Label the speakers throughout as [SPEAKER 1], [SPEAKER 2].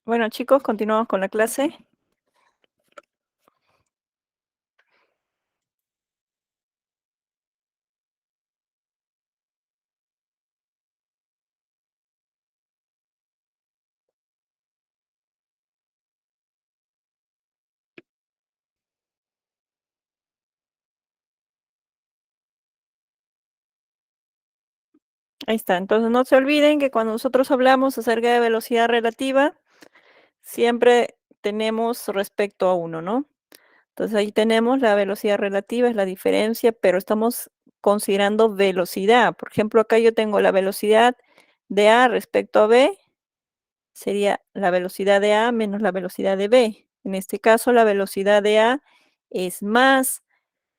[SPEAKER 1] Bueno, chicos, continuamos con la clase. Ahí está. Entonces, no se olviden que cuando nosotros hablamos acerca de velocidad relativa, siempre tenemos respecto a uno, ¿no? Entonces, ahí tenemos la velocidad relativa, es la diferencia, pero estamos considerando velocidad. Por ejemplo, acá yo tengo la velocidad de A respecto a B, sería la velocidad de A menos la velocidad de B. En este caso, la velocidad de A es más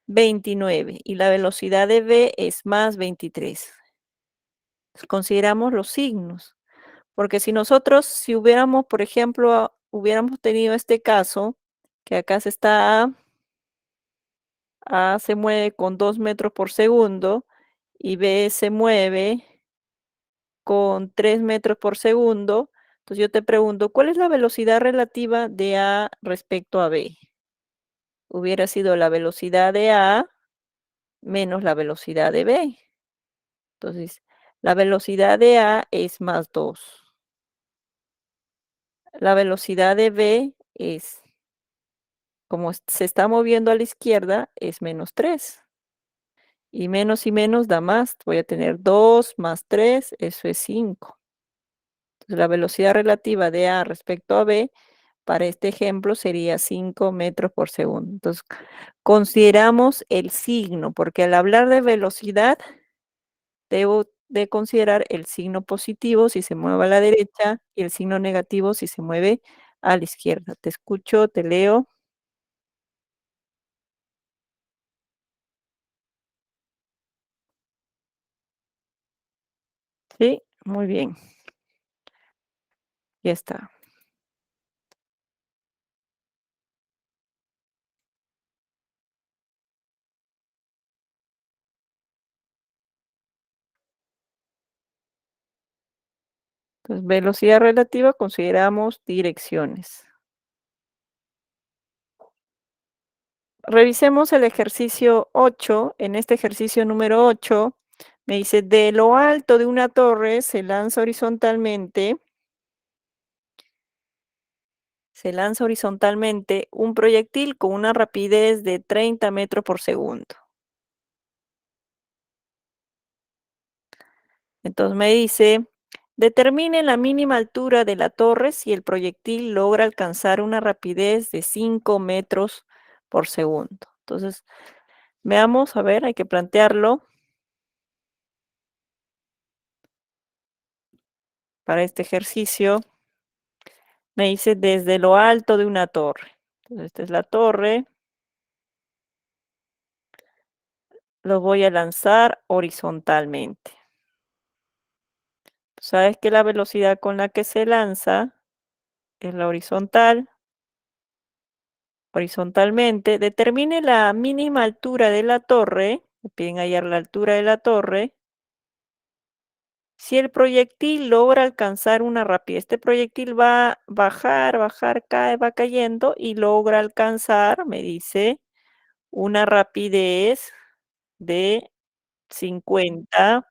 [SPEAKER 1] 29 y la velocidad de B es más 23. Consideramos los signos, porque si hubiéramos, por ejemplo, hubiéramos tenido este caso, que acá se está A se mueve con 2 metros por segundo y B se mueve con 3 metros por segundo. Entonces yo te pregunto, ¿cuál es la velocidad relativa de A respecto a B? Hubiera sido la velocidad de A menos la velocidad de B. Entonces, la velocidad de A es más 2. La velocidad de B es, como se está moviendo a la izquierda, es menos 3. Y menos da más. Voy a tener 2 más 3, eso es 5. Entonces, la velocidad relativa de A respecto a B, para este ejemplo, sería 5 metros por segundo. Entonces, consideramos el signo, porque al hablar de velocidad, debo de considerar el signo positivo si se mueve a la derecha y el signo negativo si se mueve a la izquierda. Te escucho, te leo. Sí, muy bien, ya está. Entonces, velocidad relativa, consideramos direcciones. Revisemos el ejercicio 8. En este ejercicio número 8, me dice, de lo alto de una torre se lanza horizontalmente un proyectil con una rapidez de 30 metros por segundo. Entonces me dice, determine la mínima altura de la torre si el proyectil logra alcanzar una rapidez de 5 metros por segundo. Entonces, veamos, a ver, hay que plantearlo para este ejercicio. Me dice desde lo alto de una torre. Entonces, esta es la torre. Lo voy a lanzar horizontalmente. Sabes que la velocidad con la que se lanza es la horizontal. Horizontalmente, determine la mínima altura de la torre, me piden hallar la altura de la torre, si el proyectil logra alcanzar una rapidez. Este proyectil va a bajar, bajar, cae, va cayendo y logra alcanzar, me dice, una rapidez de 50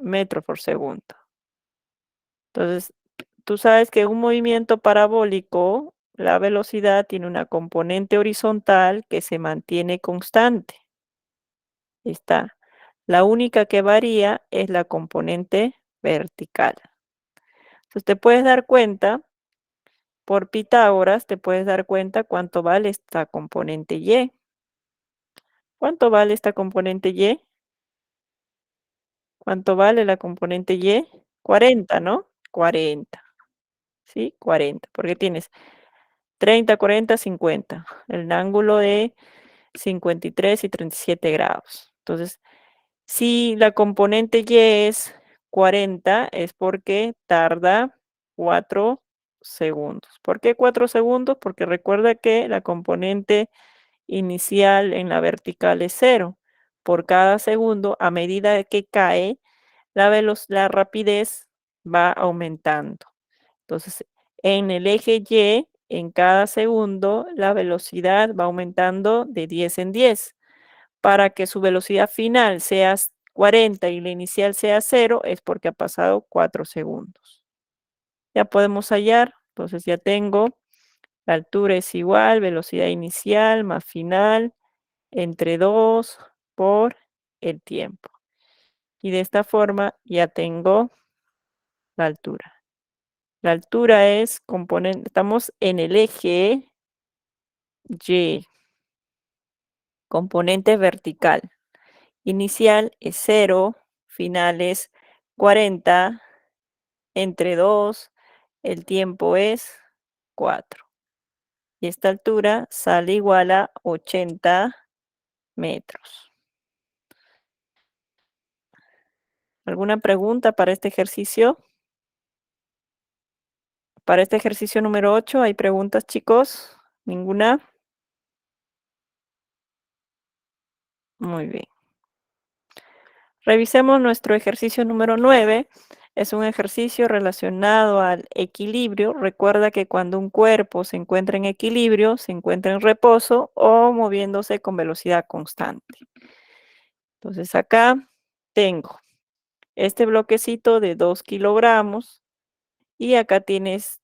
[SPEAKER 1] metros por segundo. Entonces, tú sabes que un movimiento parabólico, la velocidad tiene una componente horizontal que se mantiene constante. Está. La única que varía es la componente vertical. Entonces, te puedes dar cuenta, por Pitágoras, te puedes dar cuenta cuánto vale esta componente y. ¿Cuánto vale esta componente y? ¿Cuánto vale la componente y? 40, ¿no? 40, ¿sí? 40, porque tienes 30, 40, 50. El ángulo de 53 y 37 grados. Entonces, si la componente y es 40, es porque tarda 4 segundos. ¿Por qué 4 segundos? Porque recuerda que la componente inicial en la vertical es 0. Por cada segundo, a medida que cae, la rapidez va aumentando. Entonces, En el eje Y, en cada segundo, la velocidad va aumentando de 10 en 10. Para que su velocidad final sea 40 y la inicial sea 0, es porque ha pasado 4 segundos. Ya podemos hallar, entonces ya tengo, la altura es igual, velocidad inicial más final, entre 2 por el tiempo. Y de esta forma ya tengo la altura. La altura es componente, estamos en el eje Y, componente vertical. Inicial es 0, final es 40, entre 2, el tiempo es 4. Y esta altura sale igual a 80 metros. ¿Alguna pregunta para este ejercicio? Para este ejercicio número 8, ¿hay preguntas, chicos? ¿Ninguna? Muy bien. Revisemos nuestro ejercicio número 9. Es un ejercicio relacionado al equilibrio. Recuerda que cuando un cuerpo se encuentra en equilibrio, se encuentra en reposo o moviéndose con velocidad constante. Entonces acá tengo este bloquecito de 2 kilogramos y acá tienes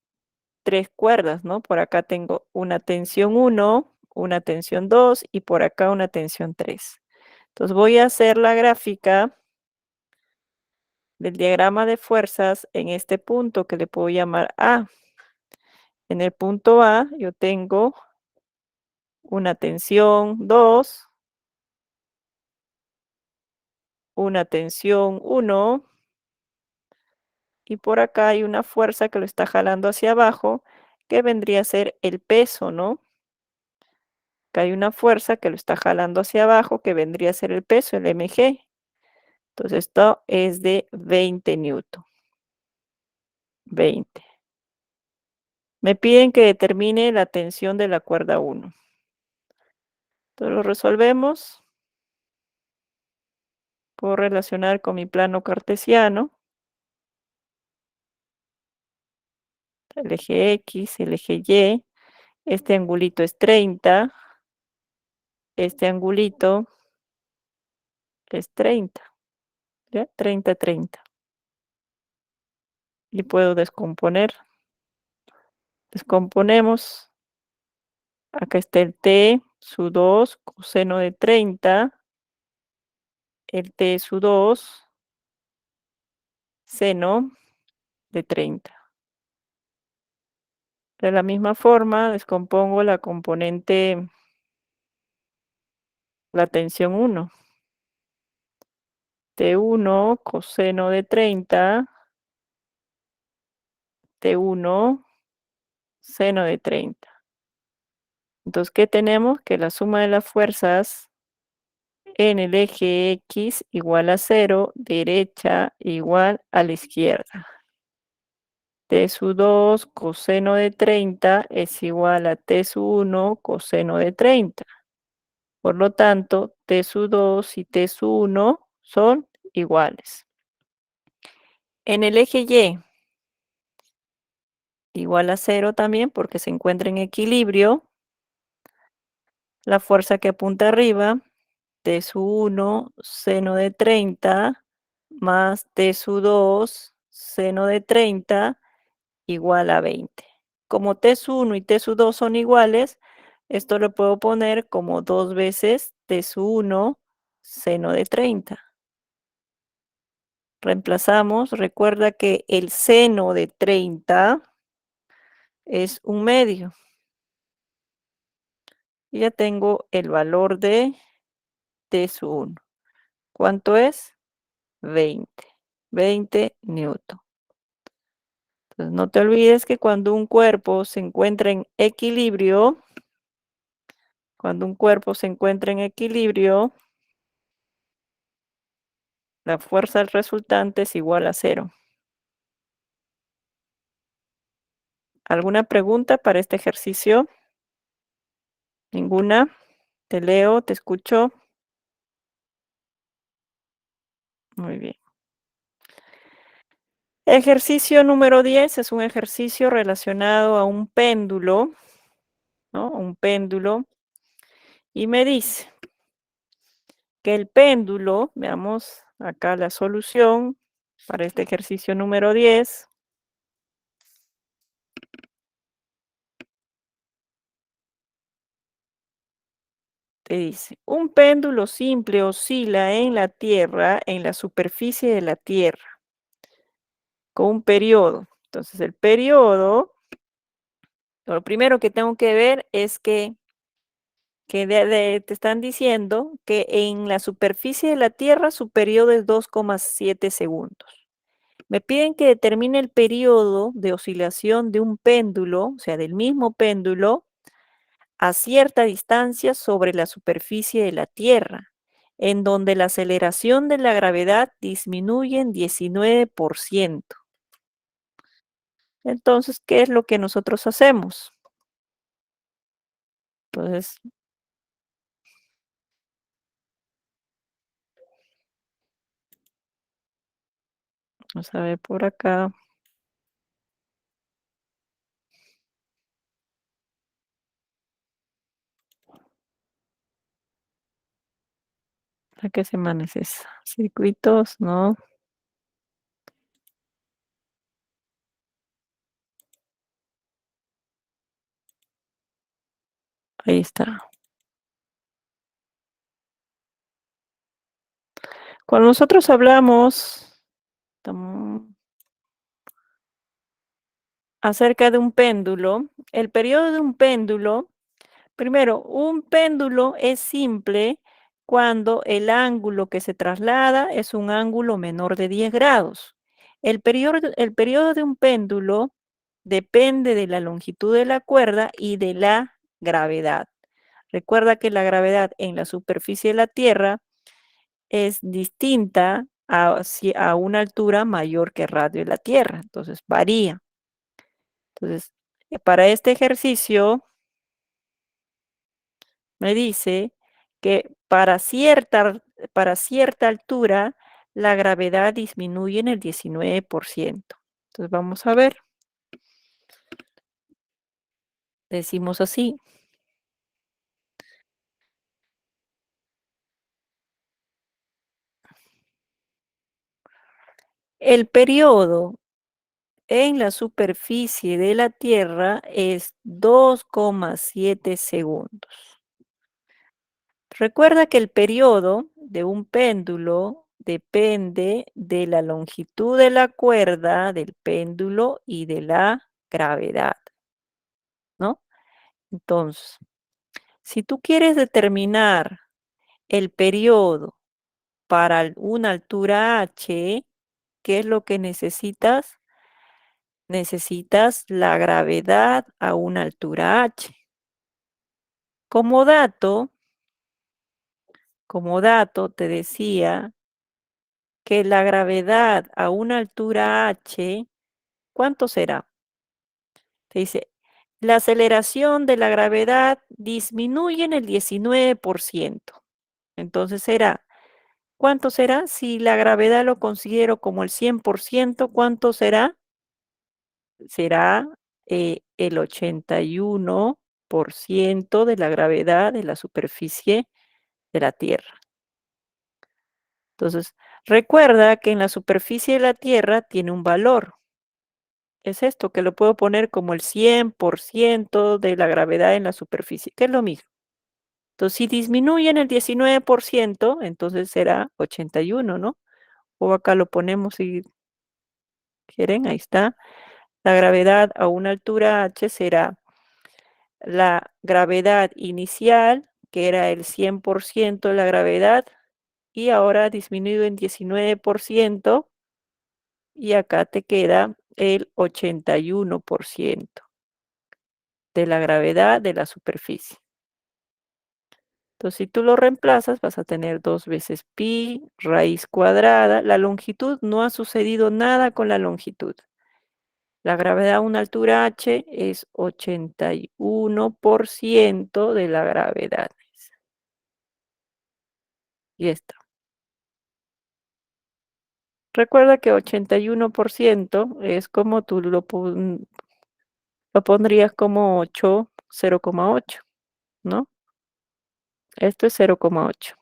[SPEAKER 1] 3 cuerdas, ¿no? Por acá tengo una tensión 1, una tensión 2 y por acá una tensión 3. Entonces voy a hacer la gráfica del diagrama de fuerzas en este punto que le puedo llamar A. En el punto A yo tengo una tensión 2, una tensión 1 y por acá hay una fuerza que lo está jalando hacia abajo, que vendría a ser el peso, ¿no? Acá hay una fuerza que lo está jalando hacia abajo, que vendría a ser el peso, el mg. Entonces esto es de 20 newton. 20. Me piden que determine la tensión de la cuerda 1. Entonces lo resolvemos. Puedo relacionar con mi plano cartesiano. El eje X, el eje Y. Este angulito es 30. Este angulito es 30. ¿Ya? 30, 30. Y puedo descomponer. Descomponemos. Acá está el T su 2 coseno de 30. El T su 2 seno de 30. De la misma forma, descompongo la componente, la tensión 1. T1 coseno de 30. T1 seno de 30. Entonces, ¿qué tenemos? Que la suma de las fuerzas en el eje X igual a 0, derecha igual a la izquierda. T sub 2 coseno de 30 es igual a T sub 1 coseno de 30. Por lo tanto, T sub 2 y T sub 1 son iguales. En el eje Y, igual a 0 también porque se encuentra en equilibrio. La fuerza que apunta arriba, T sub 1 seno de 30 más T sub 2 seno de 30 igual a 20. Como T sub 1 y T sub 2 son iguales, esto lo puedo poner como 2 veces T sub 1 seno de 30. Reemplazamos, recuerda que el seno de 30 es 1/2. Y ya tengo el valor de T sub 1. ¿Cuánto es? 20. 20 newton. Entonces, no te olvides que cuando un cuerpo se encuentra en equilibrio, la fuerza resultante es igual a 0. ¿Alguna pregunta para este ejercicio? ¿Ninguna? Te leo, te escucho. Muy bien. Ejercicio número 10 es un ejercicio relacionado a un péndulo, ¿no? Un péndulo. Y me dice que el péndulo, veamos acá la solución para este ejercicio número 10. Te dice, un péndulo simple oscila en la Tierra, en la superficie de la Tierra, con un periodo. Entonces, el periodo, lo primero que tengo que ver es que te están diciendo que en la superficie de la Tierra su periodo es 2,7 segundos. Me piden que determine el periodo de oscilación de un péndulo, o sea, del mismo péndulo, a cierta distancia sobre la superficie de la Tierra, en donde la aceleración de la gravedad disminuye en 19%. Entonces, ¿qué es lo que nosotros hacemos? Entonces, vamos a ver por acá. ¿A qué semana es esa? Circuitos, ¿no? Ahí está. Cuando nosotros hablamos acerca de un péndulo, el periodo de un péndulo, primero, un péndulo es simple cuando el ángulo que se traslada es un ángulo menor de 10 grados. El periodo de un péndulo depende de la longitud de la cuerda y de la gravedad. Recuerda que la gravedad en la superficie de la Tierra es distinta a una altura mayor que el radio de la Tierra, entonces varía. Entonces, para este ejercicio me dice que para cierta altura la gravedad disminuye en el 19%. Entonces, vamos a ver, decimos así. El periodo en la superficie de la Tierra es 2,7 segundos. Recuerda que el periodo de un péndulo depende de la longitud de la cuerda del péndulo y de la gravedad, ¿no? Entonces, si tú quieres determinar el periodo para una altura h, ¿qué es lo que necesitas? Necesitas la gravedad a una altura h. Como dato, te decía que la gravedad a una altura h, ¿cuánto será? Te dice, la aceleración de la gravedad disminuye en el 19%. Entonces será, ¿cuánto será? Si la gravedad lo considero como el 100%, ¿cuánto será? Será el 81% de la gravedad de la superficie de la Tierra. Entonces, recuerda que en la superficie de la Tierra tiene un valor. Es esto, que lo puedo poner como el 100% de la gravedad en la superficie, que es lo mismo. Entonces, si disminuye en el 19%, entonces será 81, ¿no? O acá lo ponemos si quieren, ahí está. La gravedad a una altura h será la gravedad inicial, que era el 100% de la gravedad, y ahora disminuido en 19%, y acá te queda el 81% de la gravedad de la superficie. Entonces, si tú lo reemplazas, vas a tener 2 veces pi raíz cuadrada. La longitud, no ha sucedido nada con la longitud. La gravedad a una altura h es 81% de la gravedad. Y esto. Recuerda que 81% es como tú lo pondrías como 8, 0,8, ¿no? Esto es 0,8.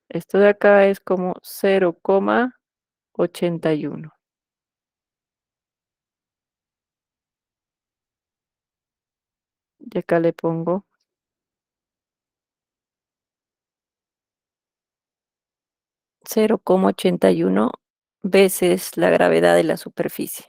[SPEAKER 1] Esto de acá es como 0,81. Y acá le pongo 0,81 veces la gravedad de la superficie.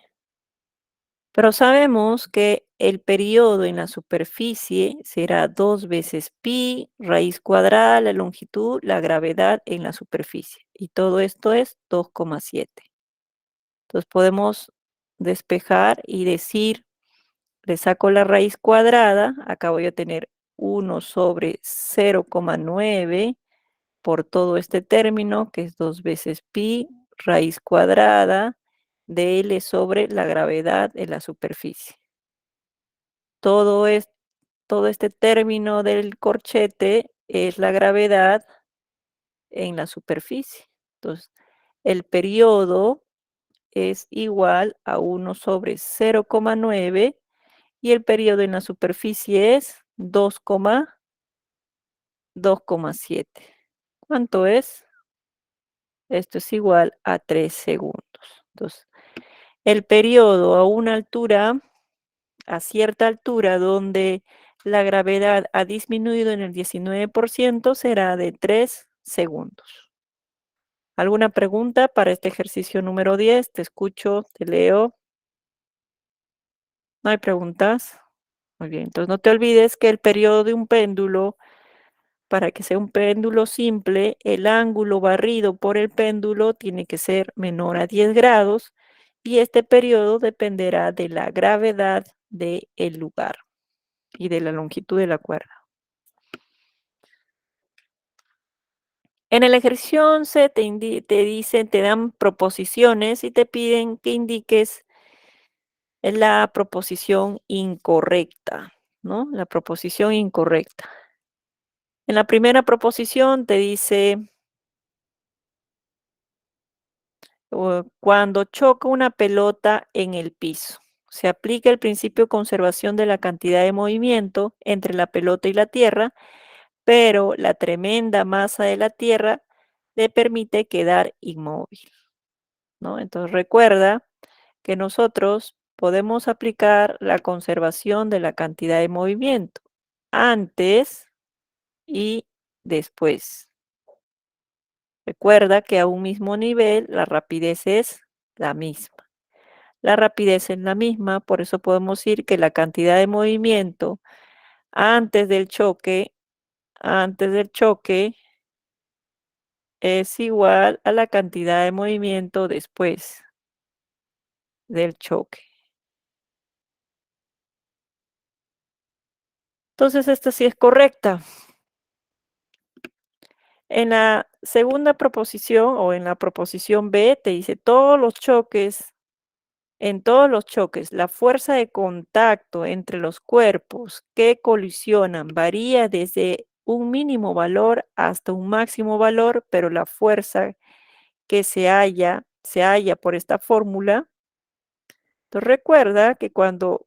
[SPEAKER 1] Pero sabemos que el periodo en la superficie será 2 veces pi, raíz cuadrada, la longitud, la gravedad en la superficie. Y todo esto es 2,7. Entonces podemos despejar y decir, le saco la raíz cuadrada, acá voy a tener 1/0,9 por todo este término, que es 2 veces pi, raíz cuadrada de L sobre la gravedad en la superficie. Todo, es, todo este término del corchete es la gravedad en la superficie. Entonces, el periodo es igual a 1/0,9 y el periodo en la superficie es 2,7. ¿Cuánto es? Esto es igual a 3 segundos. Entonces, el periodo a una altura, a cierta altura donde la gravedad ha disminuido en el 19% será de 3 segundos. ¿Alguna pregunta para este ejercicio número 10? Te escucho, te leo. ¿No hay preguntas? Muy bien, entonces no te olvides que el periodo de un péndulo, para que sea un péndulo simple, el ángulo barrido por el péndulo tiene que ser menor a 10 grados y este periodo dependerá de la gravedad del lugar y de la longitud de la cuerda. En el ejercicio 11 te dicen, te dan proposiciones y te piden que indiques la proposición incorrecta, ¿no? La proposición incorrecta. En la primera proposición te dice, cuando choca una pelota en el piso, se aplica el principio de conservación de la cantidad de movimiento entre la pelota y la tierra, pero la tremenda masa de la tierra le permite quedar inmóvil, ¿no? Entonces recuerda que nosotros podemos aplicar la conservación de la cantidad de movimiento antes y después. Recuerda que a un mismo nivel la rapidez es la misma. La rapidez es la misma, por eso podemos decir que la cantidad de movimiento antes del choque, antes del choque es igual a la cantidad de movimiento después del choque. Entonces, esta sí es correcta. En la segunda proposición o en la proposición B te dice en todos los choques, la fuerza de contacto entre los cuerpos que colisionan varía desde un mínimo valor hasta un máximo valor, pero la fuerza que se halla por esta fórmula. Entonces recuerda que cuando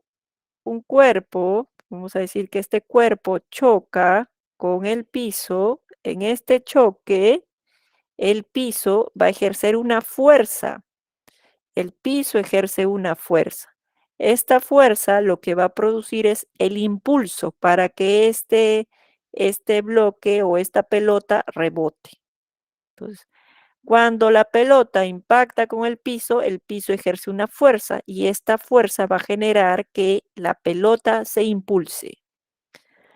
[SPEAKER 1] un cuerpo, vamos a decir que este cuerpo choca con el piso, en este choque, el piso va a ejercer una fuerza. El piso ejerce una fuerza. Esta fuerza lo que va a producir es el impulso para que este bloque o esta pelota rebote. Entonces, cuando la pelota impacta con el piso ejerce una fuerza y esta fuerza va a generar que la pelota se impulse.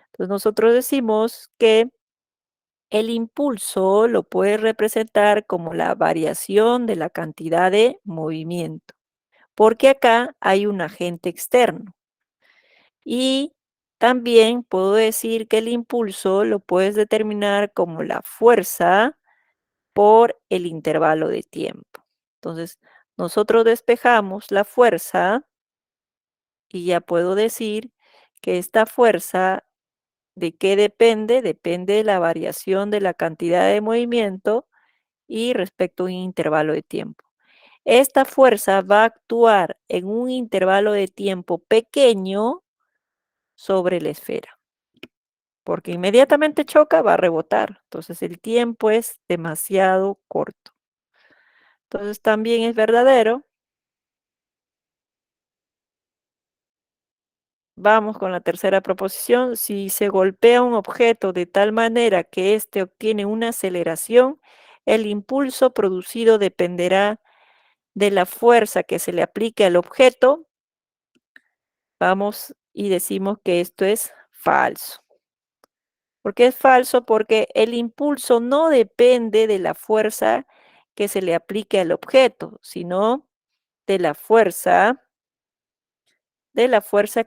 [SPEAKER 1] Entonces, nosotros decimos que el impulso lo puede representar como la variación de la cantidad de movimiento, porque acá hay un agente externo. Y también puedo decir que el impulso lo puedes determinar como la fuerza por el intervalo de tiempo. Entonces, nosotros despejamos la fuerza y ya puedo decir que esta fuerza, ¿de qué depende? Depende de la variación de la cantidad de movimiento y respecto a un intervalo de tiempo. Esta fuerza va a actuar en un intervalo de tiempo pequeño sobre la esfera, porque inmediatamente choca, va a rebotar. Entonces el tiempo es demasiado corto. Entonces también es verdadero. Vamos con la tercera proposición. Si se golpea un objeto de tal manera que éste obtiene una aceleración, el impulso producido dependerá de la fuerza que se le aplique al objeto. Vamos y decimos que esto es falso. ¿Por qué es falso? Porque el impulso no depende de la fuerza que se le aplique al objeto, sino de la fuerza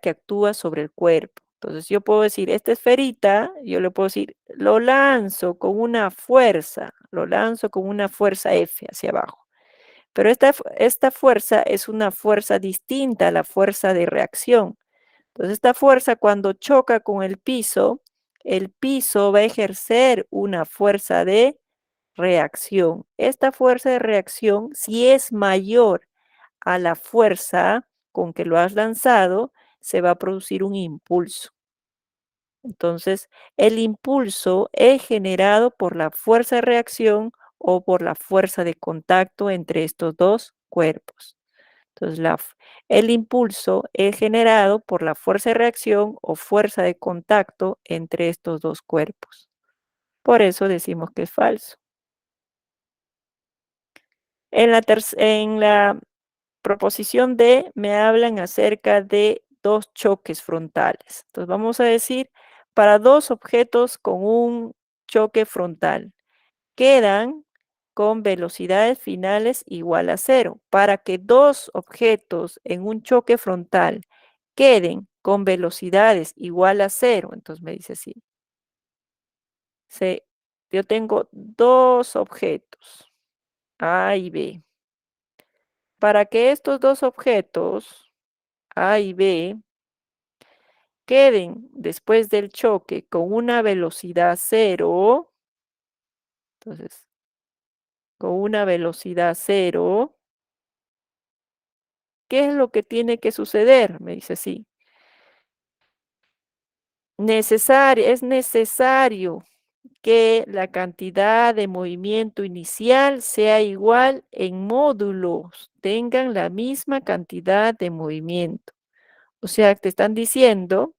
[SPEAKER 1] que actúa sobre el cuerpo. Entonces yo puedo decir, esta esferita, yo le puedo decir, lo lanzo con una fuerza F hacia abajo. Pero esta fuerza es una fuerza distinta a la fuerza de reacción. Entonces esta fuerza cuando choca con el piso va a ejercer una fuerza de reacción. Esta fuerza de reacción, si es mayor a la fuerza con que lo has lanzado, se va a producir un impulso. Entonces, el impulso es generado por la fuerza de reacción o por la fuerza de contacto entre estos dos cuerpos. Entonces, el impulso es generado por la fuerza de reacción o fuerza de contacto entre estos dos cuerpos. Por eso decimos que es falso. En la proposición D me hablan acerca de dos choques frontales. Entonces vamos a decir, para dos objetos con un choque frontal, quedan con velocidades finales igual a cero. Para que dos objetos en un choque frontal queden con velocidades igual a cero, entonces me dice así, yo tengo dos objetos, A y B. Para que estos dos objetos, A y B, queden después del choque con una velocidad cero, entonces, con una velocidad cero, ¿qué es lo que tiene que suceder? Me dice así. Es necesario que la cantidad de movimiento inicial sea igual en módulos, tengan la misma cantidad de movimiento. O sea, te están diciendo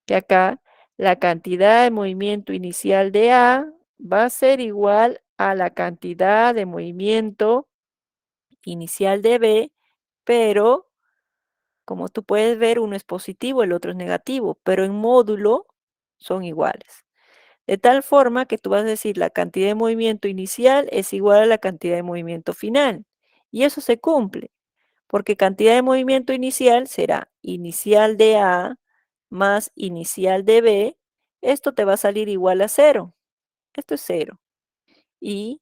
[SPEAKER 1] que acá la cantidad de movimiento inicial de A va a ser igual a la cantidad de movimiento inicial de B, pero como tú puedes ver, uno es positivo, el otro es negativo, pero en módulo son iguales. De tal forma que tú vas a decir la cantidad de movimiento inicial es igual a la cantidad de movimiento final. Y eso se cumple, porque cantidad de movimiento inicial será inicial de A más inicial de B. Esto te va a salir igual a cero. Esto es cero. Y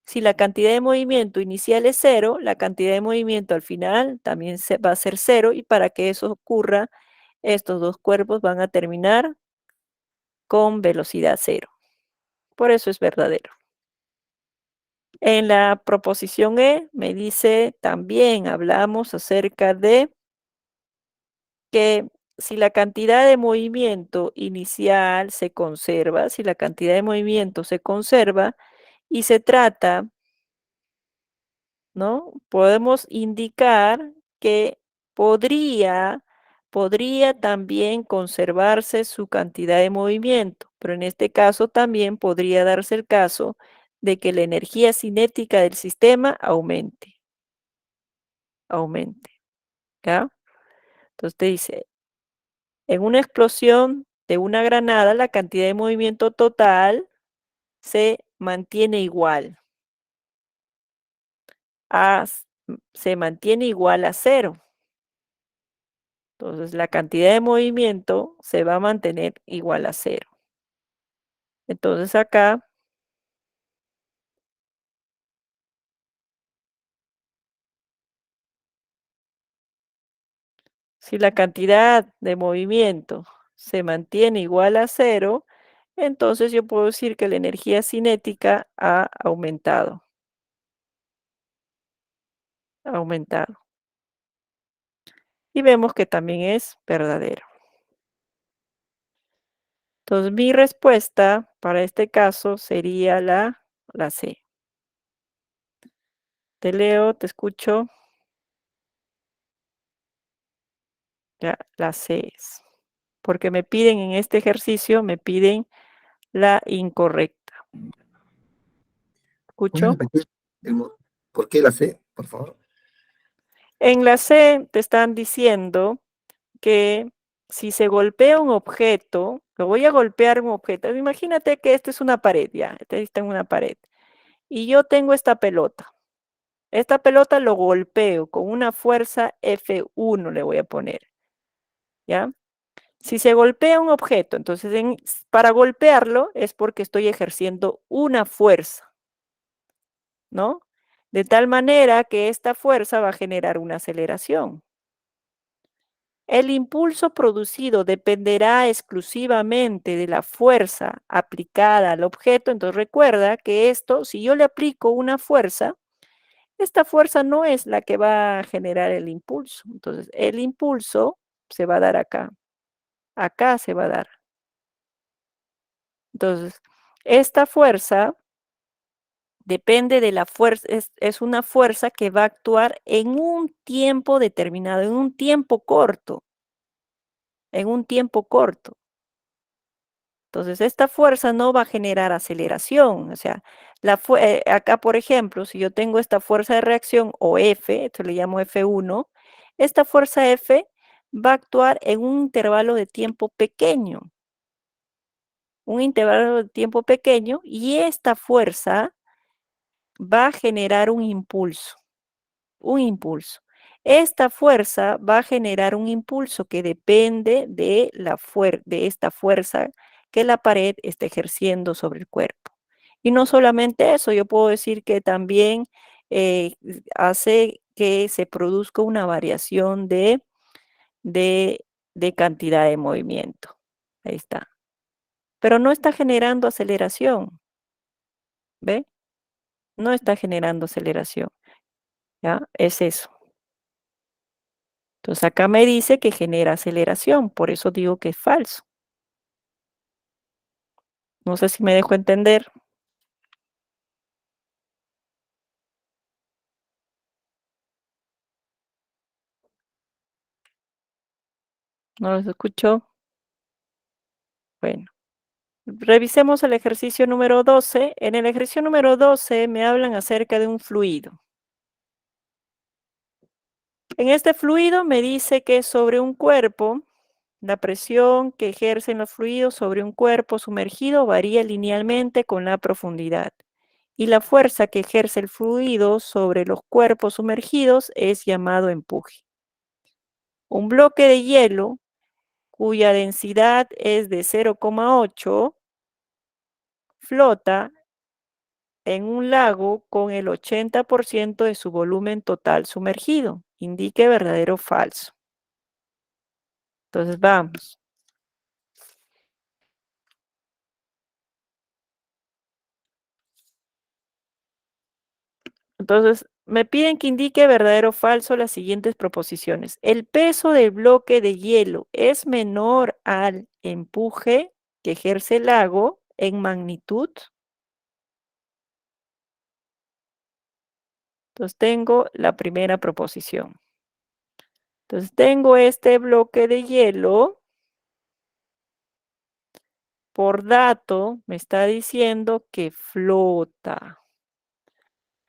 [SPEAKER 1] si la cantidad de movimiento inicial es cero, la cantidad de movimiento al final también va a ser cero. Y para que eso ocurra, estos dos cuerpos van a terminar con velocidad cero. Por eso es verdadero. En la proposición E me dice también, hablamos acerca de que si la cantidad de movimiento inicial se conserva, si la cantidad de movimiento se conserva y se trata, ¿no? Podemos indicar que podría, podría también conservarse su cantidad de movimiento, pero en este caso también podría darse el caso de que la energía cinética del sistema aumente, ¿ya? Entonces te dice, en una explosión de una granada, la cantidad de movimiento total se mantiene igual, se mantiene igual a cero. Entonces, la cantidad de movimiento se va a mantener igual a cero. Entonces, acá, si la cantidad de movimiento se mantiene igual a cero, entonces yo puedo decir que la energía cinética ha aumentado, ha aumentado. Y vemos que también es verdadero. Entonces, mi respuesta para este caso sería la C. Te leo, te escucho. Ya, la C es. Porque me piden en este ejercicio, me piden la incorrecta.
[SPEAKER 2] ¿Puedes
[SPEAKER 1] ¿Escucho?
[SPEAKER 2] repetir por qué la C, por favor?
[SPEAKER 1] En la C te están diciendo que si se golpea un objeto, lo voy a golpear un objeto. Imagínate que esta es una pared, ya, esta está en una pared. Y yo tengo esta pelota. Esta pelota lo golpeo con una fuerza F1 le voy a poner, ¿ya? Si se golpea un objeto, entonces para golpearlo es porque estoy ejerciendo una fuerza, ¿no? De tal manera que esta fuerza va a generar una aceleración. El impulso producido dependerá exclusivamente de la fuerza aplicada al objeto. Entonces recuerda que esto, si yo le aplico una fuerza, esta fuerza no es la que va a generar el impulso. Entonces el impulso se va a dar acá. Acá se va a dar. Entonces, esta fuerza depende de la fuerza, es una fuerza que va a actuar en un tiempo determinado, en un tiempo corto, en un tiempo corto. Entonces, esta fuerza no va a generar aceleración. O sea, acá, por ejemplo, si yo tengo esta fuerza de reacción o F, esto le llamo F1, esta fuerza F va a actuar en un intervalo de tiempo pequeño, y esta fuerza va a generar un impulso, un impulso. Esta fuerza va a generar un impulso que depende de esta fuerza que la pared está ejerciendo sobre el cuerpo. Y no solamente eso, yo puedo decir que también hace que se produzca una variación de, de cantidad de movimiento. Ahí está. Pero no está generando aceleración, ¿ve? No está generando aceleración, ¿ya? Es eso. Entonces acá me dice que genera aceleración, por eso digo que es falso. No sé si me dejo entender. ¿No los escuchó? Bueno, revisemos el ejercicio número 12. En el ejercicio número 12 me hablan acerca de un fluido. En este fluido me dice que sobre un cuerpo, la presión que ejercen los fluidos sobre un cuerpo sumergido varía linealmente con la profundidad. Y la fuerza que ejerce el fluido sobre los cuerpos sumergidos es llamado empuje. Un bloque de hielo cuya densidad es de 0,8 flota en un lago con el 80% de su volumen total sumergido. Indique verdadero o falso. Entonces vamos. Entonces me piden que indique verdadero o falso las siguientes proposiciones. El peso del bloque de hielo es menor al empuje que ejerce el lago en magnitud. Entonces tengo la primera proposición. Entonces tengo este bloque de hielo. Por dato, me está diciendo que flota.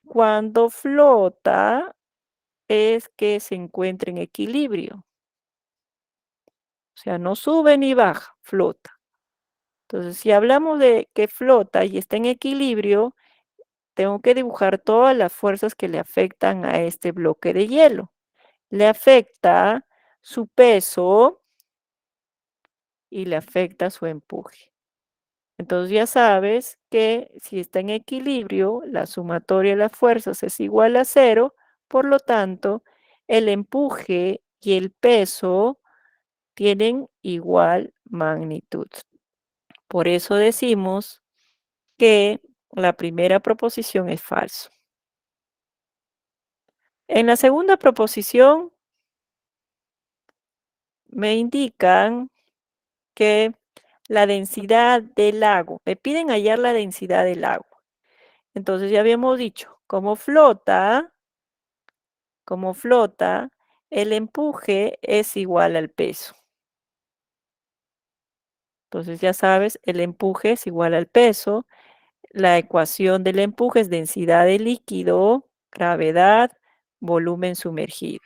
[SPEAKER 1] Cuando flota es que se encuentra en equilibrio. O sea, no sube ni baja, flota. Entonces, si hablamos de que flota y está en equilibrio, tengo que dibujar todas las fuerzas que le afectan a este bloque de hielo. Le afecta su peso y le afecta su empuje. Entonces ya sabes que si está en equilibrio, la sumatoria de las fuerzas es igual a 0, por lo tanto, el empuje y el peso tienen igual magnitud. Por eso decimos que la primera proposición es falso. En la segunda proposición me indican que la densidad del agua, me piden hallar la densidad del agua. Entonces ya habíamos dicho, como flota, el empuje es igual al peso. Entonces ya sabes, el empuje es igual al peso. La ecuación del empuje es densidad de líquido, gravedad, volumen sumergido.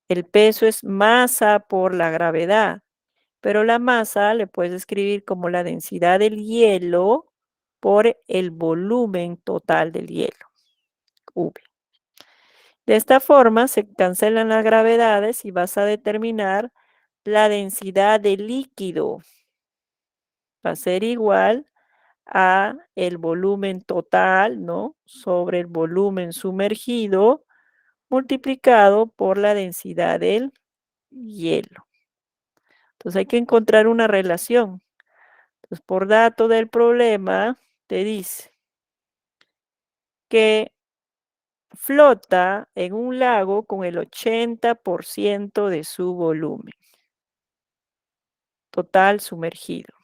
[SPEAKER 1] El peso es masa por la gravedad, pero la masa le puedes escribir como la densidad del hielo por el volumen total del hielo, V. De esta forma se cancelan las gravedades y vas a determinar la densidad del líquido. Va a ser igual a el volumen total, ¿no? Sobre el volumen sumergido multiplicado por la densidad del hielo. Entonces hay que encontrar una relación. Entonces, por dato del problema, te dice que flota en un lago con el 80% de su volumen total sumergido.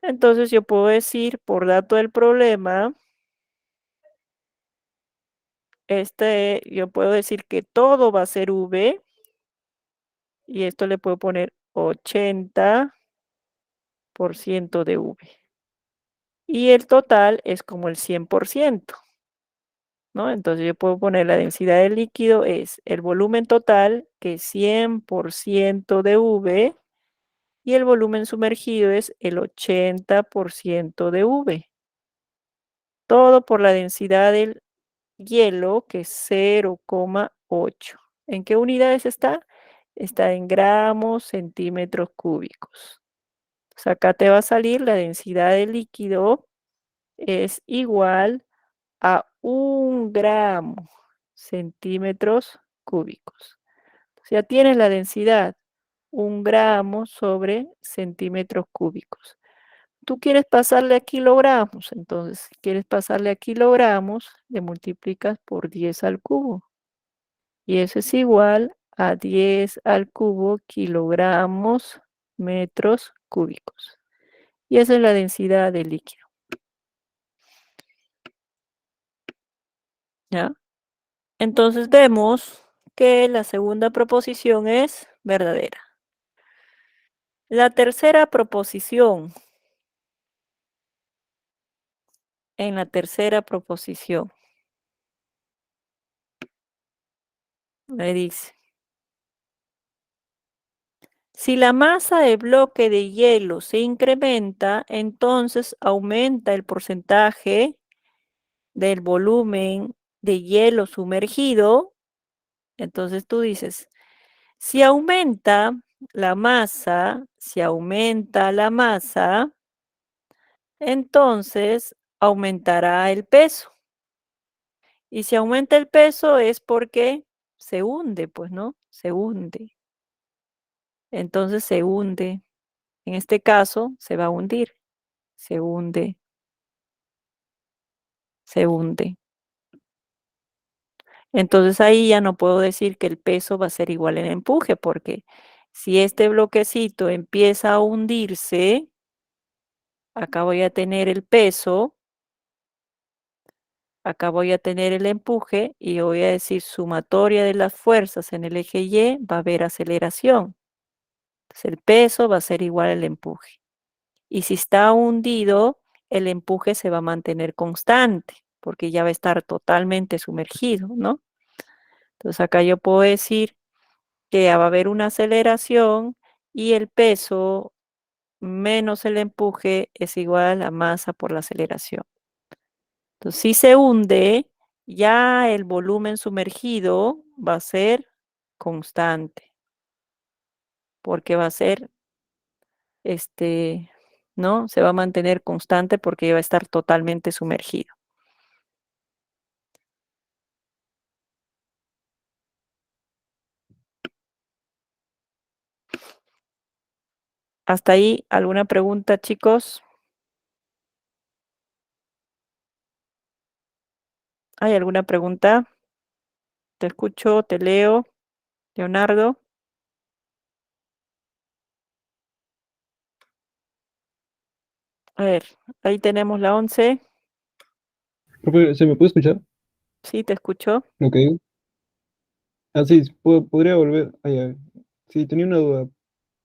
[SPEAKER 1] Entonces yo puedo decir, por dato del problema, yo puedo decir que todo va a ser V y esto le puedo poner 80% de V. Y el total es como el 100%, ¿no? Entonces yo puedo poner la densidad del líquido es el volumen total, que es 100% de V, y el volumen sumergido es el 80% de V. Todo por la densidad del hielo, que es 0,8. ¿En qué unidades está? Está en gramos centímetros cúbicos. Entonces acá te va a salir la densidad del líquido es igual a 1 gramo centímetros cúbicos. Ya tienes la densidad, 1 gramo sobre centímetros cúbicos. Tú quieres pasarle a kilogramos, entonces si quieres pasarle a kilogramos, le multiplicas por 10 al cubo. Y eso es igual a 10 al cubo kilogramos metros cúbicos. Y esa es la densidad del líquido. ¿Ya? Entonces vemos que la segunda proposición es verdadera. La tercera proposición, en la tercera proposición, me dice, si la masa del bloque de hielo se incrementa, entonces aumenta el porcentaje del volumen de hielo sumergido. Entonces tú dices, si aumenta la masa, entonces aumentará el peso. Y si aumenta el peso es porque se hunde, pues, ¿no? Se hunde. Entonces se hunde. En este caso se va a hundir. Se hunde, se hunde. Entonces ahí ya no puedo decir que el peso va a ser igual al empuje, porque si este bloquecito empieza a hundirse, acá voy a tener el peso, acá voy a tener el empuje y voy a decir sumatoria de las fuerzas en el eje Y, va a haber aceleración. Entonces el peso va a ser igual al empuje. Y si está hundido, el empuje se va a mantener constante, porque ya va a estar totalmente sumergido, ¿no? Entonces acá yo puedo decir que va a haber una aceleración y el peso menos el empuje es igual a la masa por la aceleración. Entonces, si se hunde, ya el volumen sumergido va a ser constante, porque va a ser, ¿no? Se va a mantener constante porque va a estar totalmente sumergido. Hasta ahí, ¿alguna pregunta, chicos? ¿Hay alguna pregunta? Te escucho, te leo. Leonardo. A ver, ahí tenemos la 11.
[SPEAKER 3] Profe, ¿se me puede escuchar
[SPEAKER 1] Sí, te escucho.
[SPEAKER 3] lo que digo? Ah, sí, podría volver. Ah, ya. Sí, tenía una duda.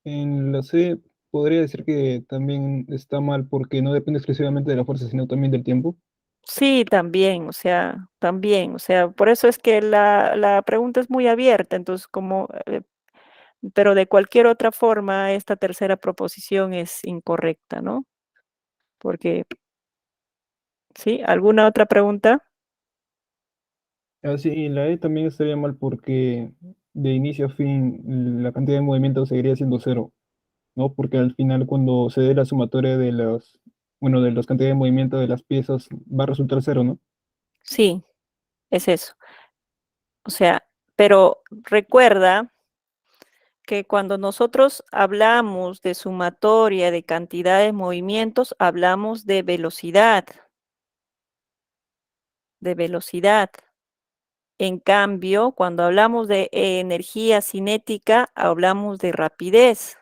[SPEAKER 3] En la C, podría decir que también está mal porque no depende exclusivamente de la fuerza, sino también del tiempo.
[SPEAKER 1] Sí, también, o sea, por eso es que la pregunta es muy abierta, entonces pero de cualquier otra forma, esta tercera proposición es incorrecta, ¿no? Porque, ¿sí? ¿Alguna otra pregunta?
[SPEAKER 3] Ah, sí, en la E también estaría mal porque de inicio a fin la cantidad de movimiento seguiría siendo cero, ¿no? Porque al final cuando se dé la sumatoria de bueno, de las cantidades de movimiento de las piezas va a resultar cero, ¿no?
[SPEAKER 1] Sí, es eso. O sea, pero recuerda que cuando nosotros hablamos de sumatoria de cantidad de movimientos, hablamos de velocidad, de velocidad. En cambio, cuando hablamos de energía cinética, hablamos de rapidez,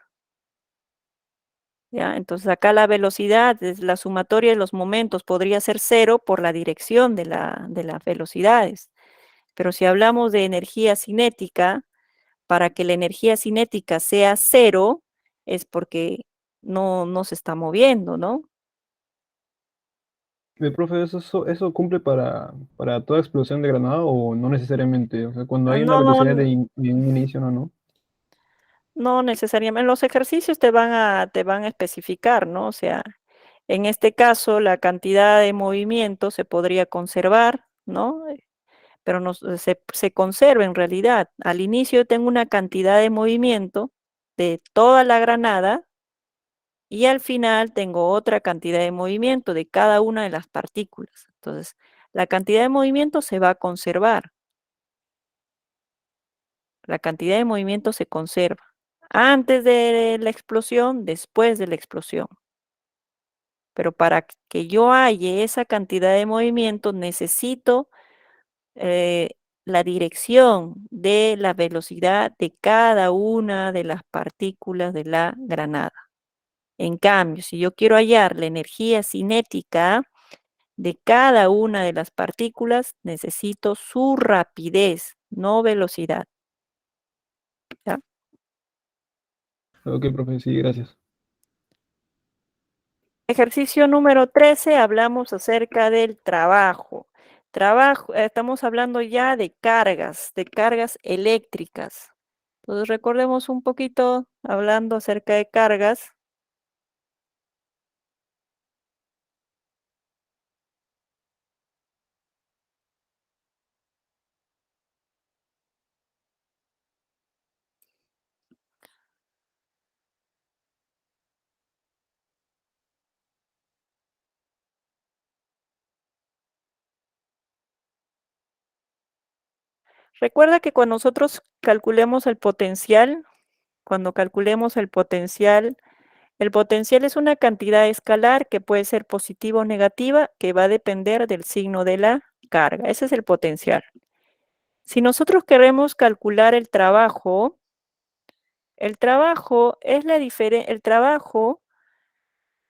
[SPEAKER 1] ¿ya? Entonces acá la velocidad es la sumatoria de los momentos, podría ser cero por la dirección de las velocidades. Pero si hablamos de energía cinética, para que la energía cinética sea cero, es porque no se está moviendo, ¿no?
[SPEAKER 3] Profe, ¿eso cumple para toda explosión de granada o no necesariamente? O sea, cuando hay una
[SPEAKER 1] No,
[SPEAKER 3] velocidad de un inicio, no, no.
[SPEAKER 1] no necesariamente. Los ejercicios te van a especificar, ¿no? O sea, en este caso, la cantidad de movimiento se podría conservar, ¿no? Pero no, se conserva en realidad. Al inicio tengo una cantidad de movimiento de toda la granada y al final tengo otra cantidad de movimiento de cada una de las partículas. Entonces, la cantidad de movimiento se va a conservar. La cantidad de movimiento se conserva antes de la explosión, después de la explosión. Pero para que yo halle esa cantidad de movimiento, necesito eh, la dirección de la velocidad de cada una de las partículas de la granada. En cambio, si yo quiero hallar la energía cinética de cada una de las partículas, necesito su rapidez, no velocidad. ¿Ya?
[SPEAKER 3] Ok, profe, sí, gracias.
[SPEAKER 1] Ejercicio número 13, hablamos acerca del trabajo. Estamos hablando ya de cargas eléctricas. Entonces recordemos un poquito hablando acerca de cargas. Recuerda que cuando nosotros calculemos el potencial, el potencial es una cantidad escalar que puede ser positiva o negativa, que va a depender del signo de la carga. Ese es el potencial. Si nosotros queremos calcular el trabajo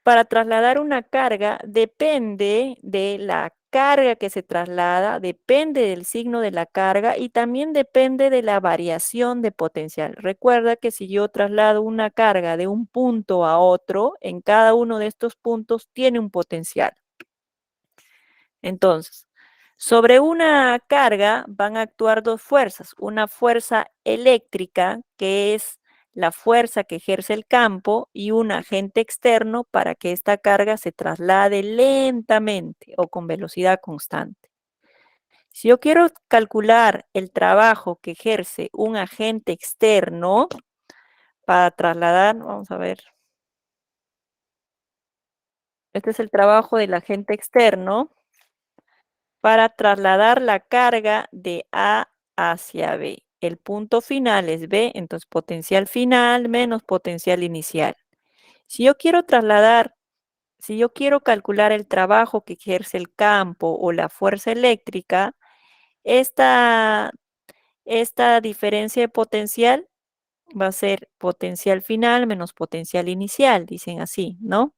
[SPEAKER 1] para trasladar una carga depende de la carga que se traslada, depende del signo de la carga y también depende de la variación de potencial. Recuerda que si yo traslado una carga de un punto a otro, en cada uno de estos puntos tiene un potencial. Entonces, sobre una carga van a actuar dos fuerzas. Una fuerza eléctrica, que es la fuerza que ejerce el campo, y un agente externo para que esta carga se traslade lentamente o con velocidad constante. Si yo quiero calcular el trabajo que ejerce un agente externo para trasladar, vamos a ver, este es el trabajo del agente externo para trasladar la carga de A hacia B. El punto final es B, entonces potencial final menos potencial inicial. Si yo quiero calcular el trabajo que ejerce el campo o la fuerza eléctrica, esta diferencia de potencial va a ser potencial final menos potencial inicial, dicen así, ¿no?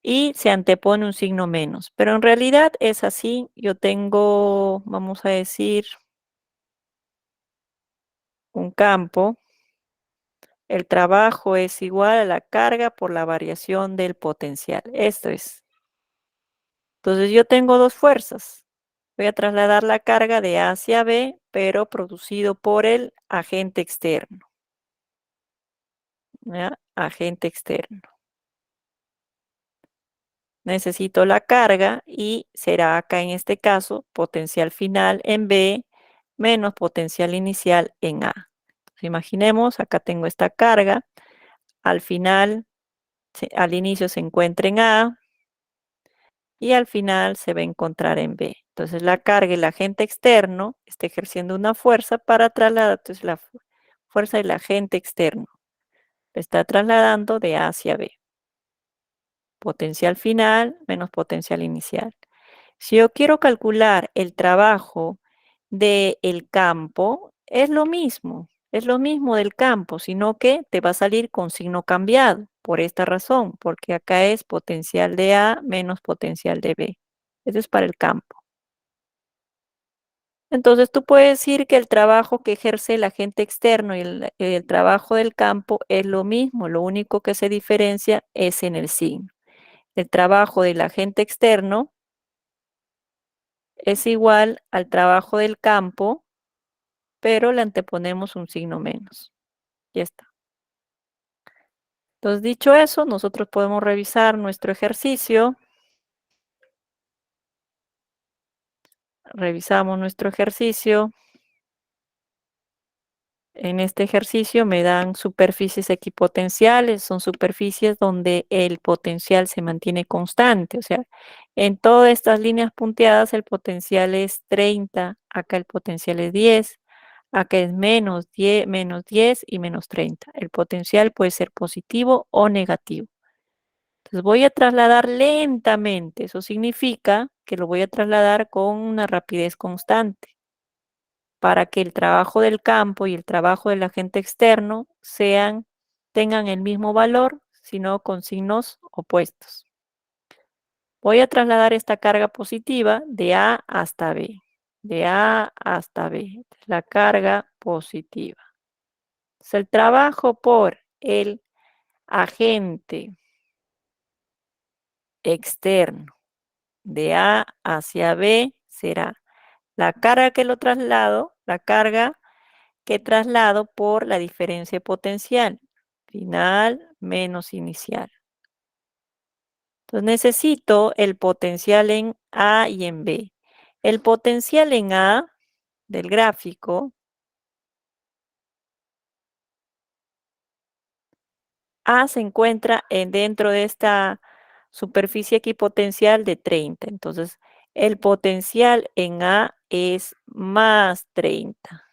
[SPEAKER 1] Y se antepone un signo menos. Pero en realidad es así. Yo tengo, vamos a decir, un campo. El trabajo es igual a la carga por la variación del potencial. Esto es. Entonces yo tengo dos fuerzas. Voy a trasladar la carga de A hacia B, pero producido por el agente externo. ¿Ya? Agente externo. Necesito la carga y será acá en este caso potencial final en B menos potencial inicial en A. Entonces, imaginemos, acá tengo esta carga, al final, al inicio se encuentra en A y al final se va a encontrar en B. Entonces la carga, el agente externo, está ejerciendo una fuerza para trasladar, entonces la fuerza del agente externo lo está trasladando de A hacia B. Potencial final menos potencial inicial. Si yo quiero calcular el trabajo del campo, es lo mismo del campo, sino que te va a salir con signo cambiado, por esta razón, porque acá es potencial de A menos potencial de B. Eso es para el campo. Entonces tú puedes decir que el trabajo que ejerce el agente externo y el trabajo del campo es lo mismo, lo único que se diferencia es en el signo. El trabajo del agente externo es igual al trabajo del campo, pero le anteponemos un signo menos. Ya está. Entonces, dicho eso, nosotros podemos revisar nuestro ejercicio. Revisamos nuestro ejercicio. En este ejercicio me dan superficies equipotenciales, son superficies donde el potencial se mantiene constante. O sea, en todas estas líneas punteadas el potencial es 30, acá el potencial es 10, acá es menos 10 y menos 30. El potencial puede ser positivo o negativo. Entonces voy a trasladar lentamente. Eso significa que lo voy a trasladar con una rapidez constante para que el trabajo del campo y el trabajo del agente externo tengan el mismo valor, sino con signos opuestos. Voy a trasladar esta carga positiva de A hasta B. De A hasta B. La carga positiva. Entonces, el trabajo por el agente externo de A hacia B será la carga que traslado por la diferencia potencial, final menos inicial. Entonces necesito el potencial en A y en B. El potencial en A del gráfico, A se encuentra dentro de esta superficie equipotencial de 30. Entonces, el potencial en A es más 30.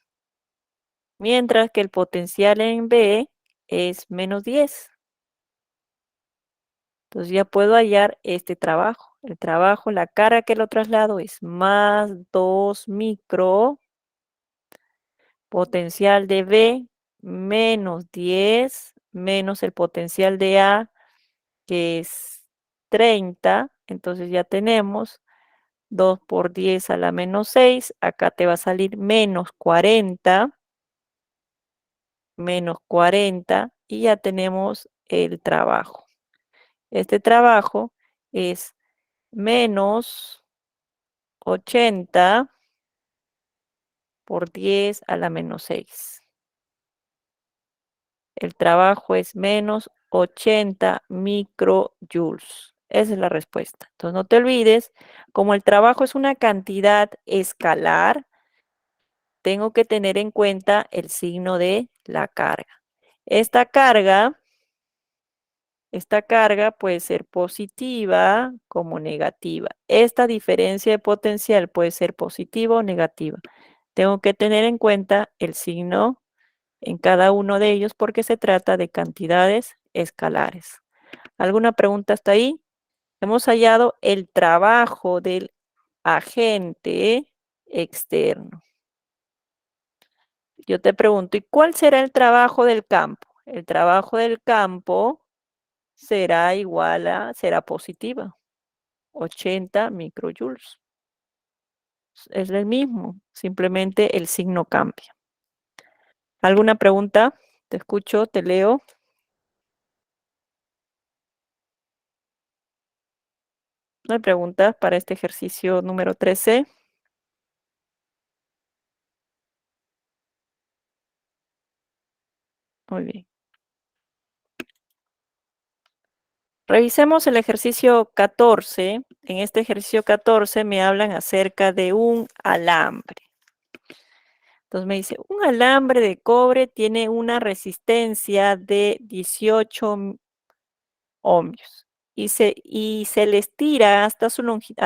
[SPEAKER 1] Mientras que el potencial en B es menos 10. Entonces ya puedo hallar este trabajo. El trabajo, la carga que lo traslado es más 2 micro. Potencial de B menos 10 menos el potencial de A que es 30. Entonces ya tenemos 2 por 10 a la menos 6. Acá te va a salir menos 40. Menos 40 y ya tenemos el trabajo. Este trabajo es menos 80 por 10 a la menos 6. El trabajo es menos 80 microjoules. Esa es la respuesta. Entonces no te olvides, como el trabajo es una cantidad escalar, tengo que tener en cuenta el signo de la carga. Esta carga puede ser positiva como negativa. Esta diferencia de potencial puede ser positiva o negativa. Tengo que tener en cuenta el signo en cada uno de ellos porque se trata de cantidades escalares. ¿Alguna pregunta hasta ahí? Hemos hallado el trabajo del agente externo. Yo te pregunto, ¿y cuál será el trabajo del campo? El trabajo del campo será será positiva, 80 microjoules. Es el mismo, simplemente el signo cambia. ¿Alguna pregunta? Te escucho, te leo. ¿No hay preguntas para este ejercicio número 13? Muy bien. Revisemos el ejercicio 14. En este ejercicio 14 me hablan acerca de un alambre. Entonces me dice, un alambre de cobre tiene una resistencia de 18 ohmios y se le estira hasta su longitud.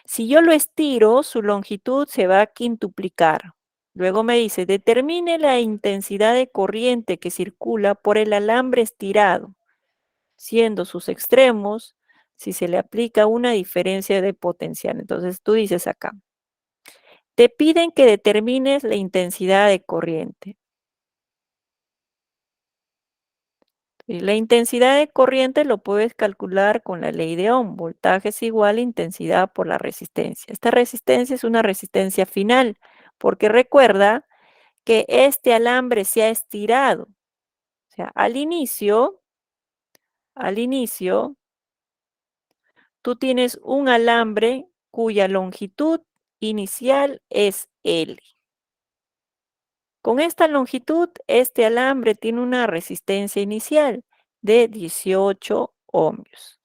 [SPEAKER 1] Si yo lo estiro, su longitud se va a quintuplicar. Luego me dice, determine la intensidad de corriente que circula por el alambre estirado, siendo sus extremos, si se le aplica una diferencia de potencial. Entonces tú dices acá, te piden que determines la intensidad de corriente. Y la intensidad de corriente lo puedes calcular con la ley de Ohm. Voltaje es igual a intensidad por la resistencia. Esta resistencia es una resistencia final, porque recuerda que este alambre se ha estirado. O sea, al inicio, tú tienes un alambre cuya longitud inicial es L. Con esta longitud, este alambre tiene una resistencia inicial de 18 ohmios.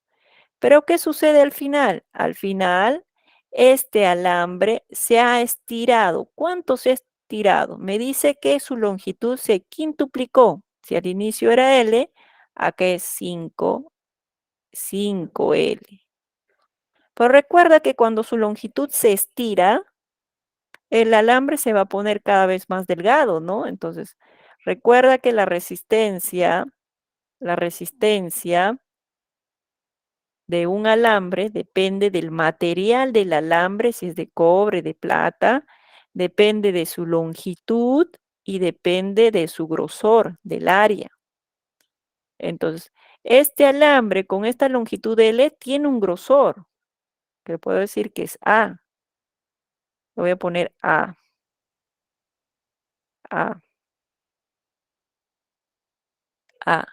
[SPEAKER 1] Pero ¿qué sucede al final? Al final, este alambre se ha estirado. ¿Cuánto se ha estirado? Me dice que su longitud se quintuplicó. Si al inicio era L, acá es 5L. Pero recuerda que cuando su longitud se estira, el alambre se va a poner cada vez más delgado, ¿no? Entonces, recuerda que la resistencia de un alambre depende del material del alambre, si es de cobre, de plata, depende de su longitud y depende de su grosor, del área. Entonces, este alambre con esta longitud L tiene un grosor, que puedo decir que es A. Lo voy a poner A. A. A.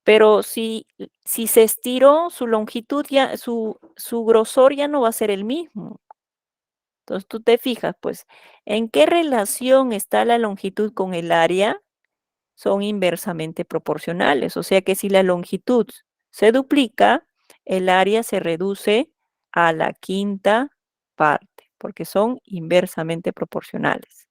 [SPEAKER 1] Pero si se estiró, su longitud ya, su grosor ya no va a ser el mismo. Entonces tú te fijas, pues, ¿en qué relación está la longitud con el área? Son inversamente proporcionales. O sea que si la longitud se duplica, el área se reduce a la quinta parte, porque son inversamente proporcionales.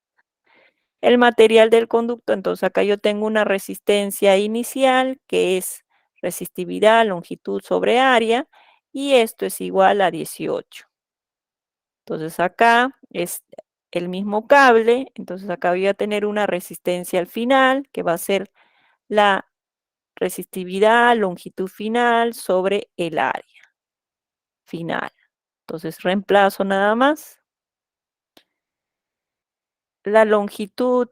[SPEAKER 1] El material del conducto, entonces acá yo tengo una resistencia inicial que es resistividad, longitud sobre área, y esto es igual a 18. Entonces acá es el mismo cable, entonces acá voy a tener una resistencia al final, que va a ser la resistividad, longitud final sobre el área final. Entonces reemplazo nada más. La longitud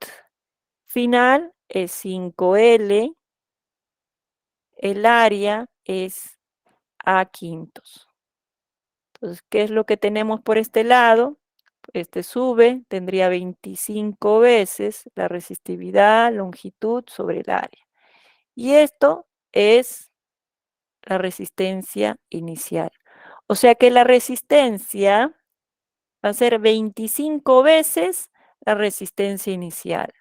[SPEAKER 1] final es 5L, el área es A quintos. Entonces, ¿qué es lo que tenemos por este lado? Este sube, tendría 25 veces la resistividad, longitud sobre el área. Y esto es la resistencia inicial. O sea que la resistencia va a ser 25 veces la resistencia inicial.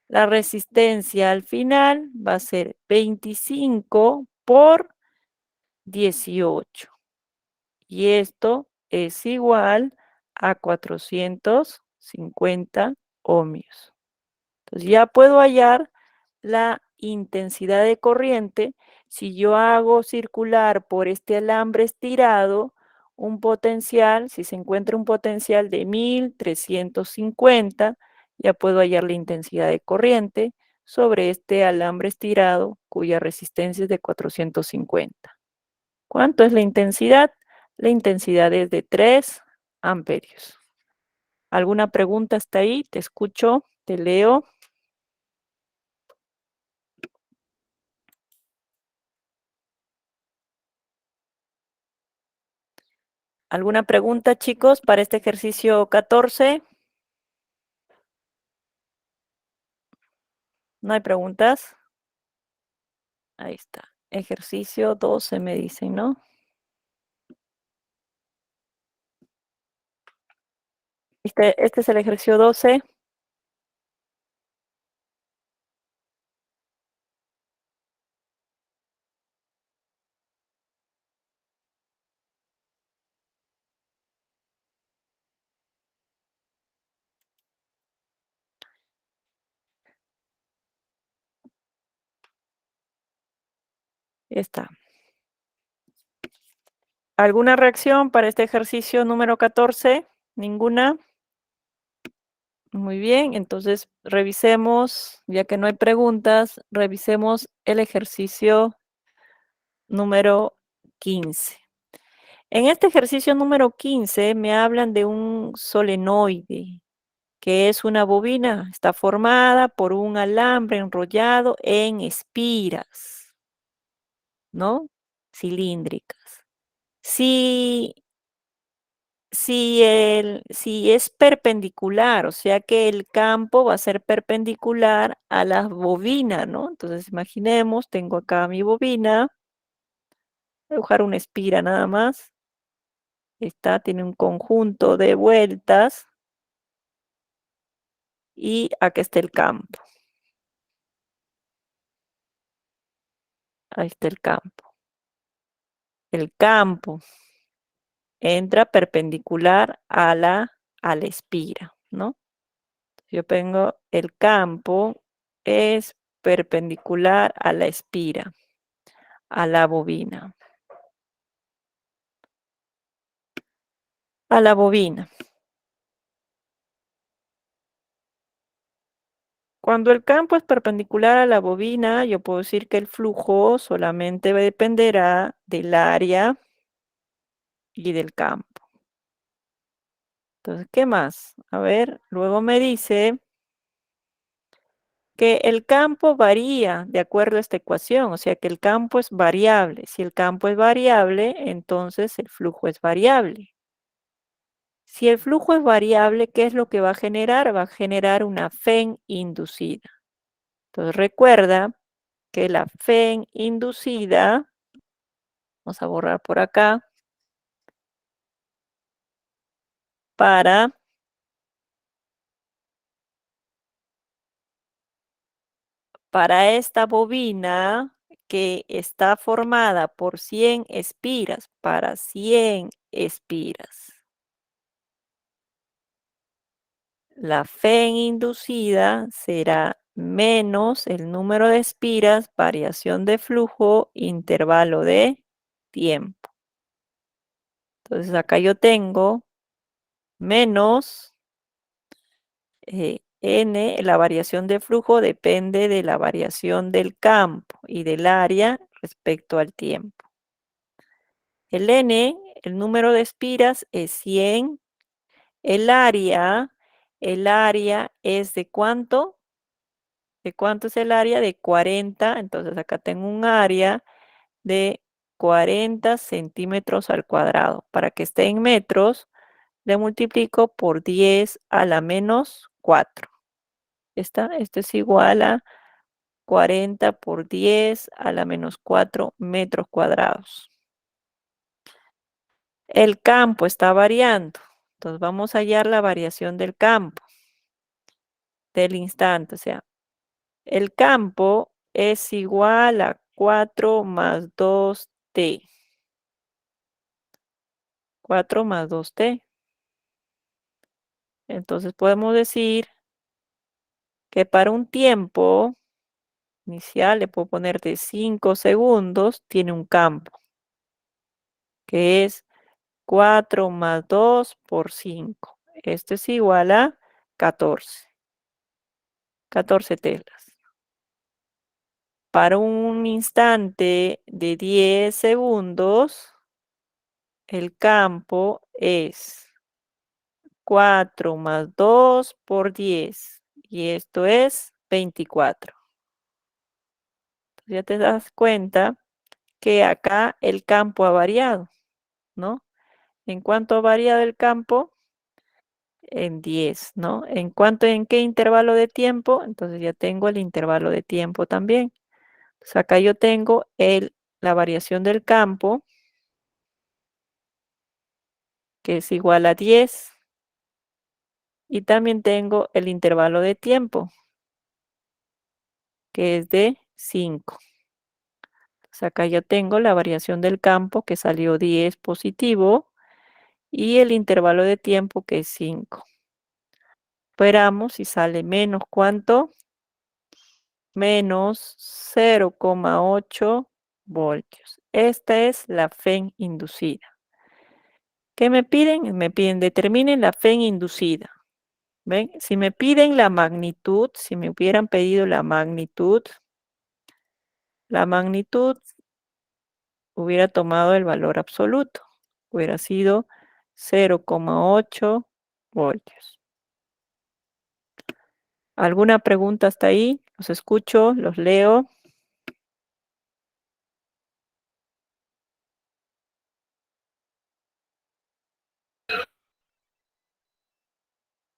[SPEAKER 1] La resistencia al final va a ser 25 por 18. Y esto es igual a 450 ohmios. Entonces ya puedo hallar la intensidad de corriente si yo hago circular por este alambre estirado un potencial, si se encuentra un potencial de 1350, ya puedo hallar la intensidad de corriente sobre este alambre estirado cuya resistencia es de 450. ¿Cuánto es la intensidad? La intensidad es de 3 amperios. ¿Alguna pregunta hasta ahí? Te escucho, te leo. ¿Alguna pregunta, chicos, para este ejercicio 14? ¿No hay preguntas? Ahí está. Ejercicio 12 me dicen, ¿no? Este es el ejercicio 12. Está. ¿Alguna reacción para este ejercicio número 14? ¿Ninguna? Muy bien, entonces revisemos, ya que no hay preguntas, revisemos el ejercicio número 15. En este ejercicio número 15 me hablan de un solenoide, que es una bobina, está formada por un alambre enrollado en espiras, ¿no? Cilíndricas. Si si es perpendicular, o sea que el campo va a ser perpendicular a la bobina, ¿no? Entonces imaginemos, tengo acá mi bobina, voy a dibujar una espira nada más. Esta tiene un conjunto de vueltas y acá está el campo. Ahí está el campo. El campo entra perpendicular a la espira, ¿no? Yo tengo el campo es perpendicular a la espira, a la bobina. A la bobina. Cuando el campo es perpendicular a la bobina, yo puedo decir que el flujo solamente dependerá del área y del campo. Entonces, ¿qué más? A ver, luego me dice que el campo varía de acuerdo a esta ecuación, o sea que el campo es variable. Si el campo es variable, entonces el flujo es variable. Si el flujo es variable, ¿qué es lo que va a generar? Va a generar una FEN inducida. Entonces recuerda que la FEN inducida, vamos a borrar por acá, para esta bobina que está formada por 100 espiras, para 100 espiras. La FEN inducida será menos el número de espiras, variación de flujo, intervalo de tiempo. Entonces acá yo tengo menos N, la variación de flujo depende de la variación del campo y del área respecto al tiempo. El N, el número de espiras es 100. El área es ¿de cuánto? ¿De cuánto es el área? De 40. Entonces acá tengo un área de 40 centímetros al cuadrado. Para que esté en metros, le multiplico por 10 a la menos 4. Esto es igual a 40 por 10 a la menos 4 metros cuadrados. El campo está variando. Entonces vamos a hallar la variación del campo, del instante. O sea, el campo es igual a 4 más 2t. 4 más 2t. Entonces podemos decir que para un tiempo inicial, le puedo poner de 5 segundos, tiene un campo, que es 4 más 2 por 5. Esto es igual a 14. 14 telas. para un instante de 10 segundos, el campo es 4 más 2 por 10, y esto es 24. Ya te das cuenta que acá el campo ha variado, ¿no? ¿En cuánto ha variado el campo? En 10, ¿no? ¿En qué intervalo de tiempo? Entonces ya tengo el intervalo de tiempo también. Entonces acá yo tengo la variación del campo, que es igual a 10, y también tengo el intervalo de tiempo, que es de 5. Entonces acá yo tengo la variación del campo, que salió 10 positivo, y el intervalo de tiempo, que es 5. Esperamos si sale menos, ¿cuánto? Menos 0,8 voltios. Esta es la FEN inducida. ¿Qué me piden? Me piden determinen la FEN inducida. ¿Ven? Si me piden la magnitud, si me hubieran pedido la magnitud hubiera tomado el valor absoluto. Hubiera sido 0,8 voltios. ¿Alguna pregunta hasta ahí? Los escucho, los leo.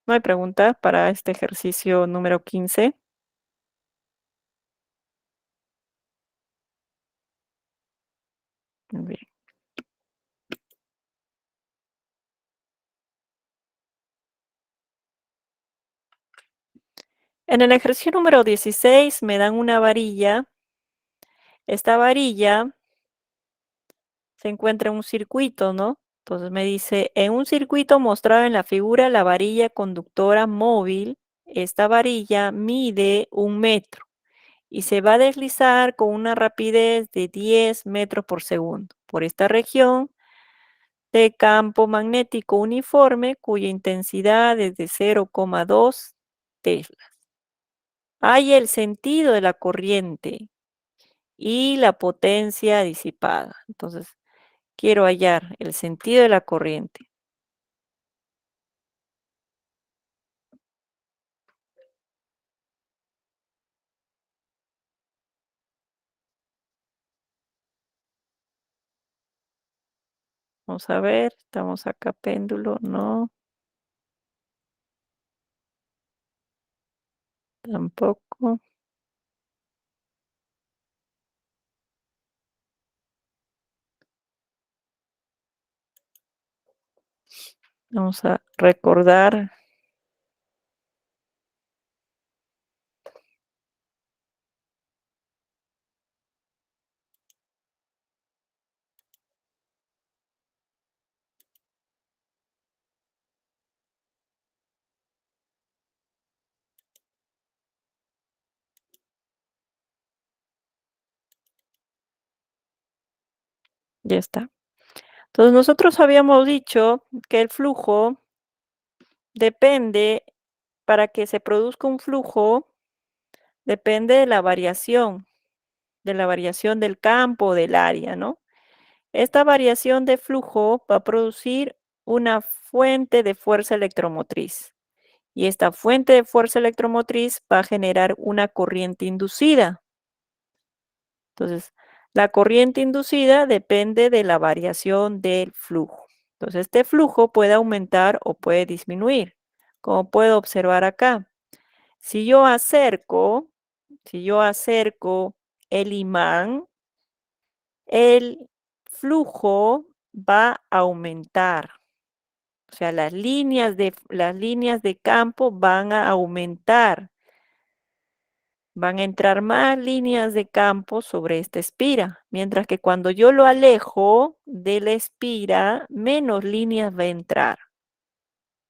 [SPEAKER 1] ¿No hay preguntas para este ejercicio número 15? Muy bien. En el ejercicio número 16 me dan una varilla. Esta varilla se encuentra en un circuito, ¿no? Entonces me dice, en un circuito mostrado en la figura, la varilla conductora móvil, esta varilla mide 1 metro y se va a deslizar con una rapidez de 10 metros por segundo por esta región de campo magnético uniforme cuya intensidad es de 0,2 Tesla. Hay el sentido de la corriente y la potencia disipada. Entonces, quiero hallar el sentido de la corriente. Vamos a ver, estamos acá, péndulo, no. Tampoco. Vamos a recordar. Ya está. Entonces, nosotros habíamos dicho que el flujo depende, para que se produzca un flujo, depende de la variación del campo, del área, ¿no? Esta variación de flujo va a producir una fuente de fuerza electromotriz. Y esta fuente de fuerza electromotriz va a generar una corriente inducida. Entonces, la corriente inducida depende de la variación del flujo. Entonces, este flujo puede aumentar o puede disminuir, como puedo observar acá. Si yo acerco el imán, el flujo va a aumentar. O sea, las líneas de campo van a aumentar. Van a entrar más líneas de campo sobre esta espira, mientras que cuando yo lo alejo de la espira, menos líneas va a entrar.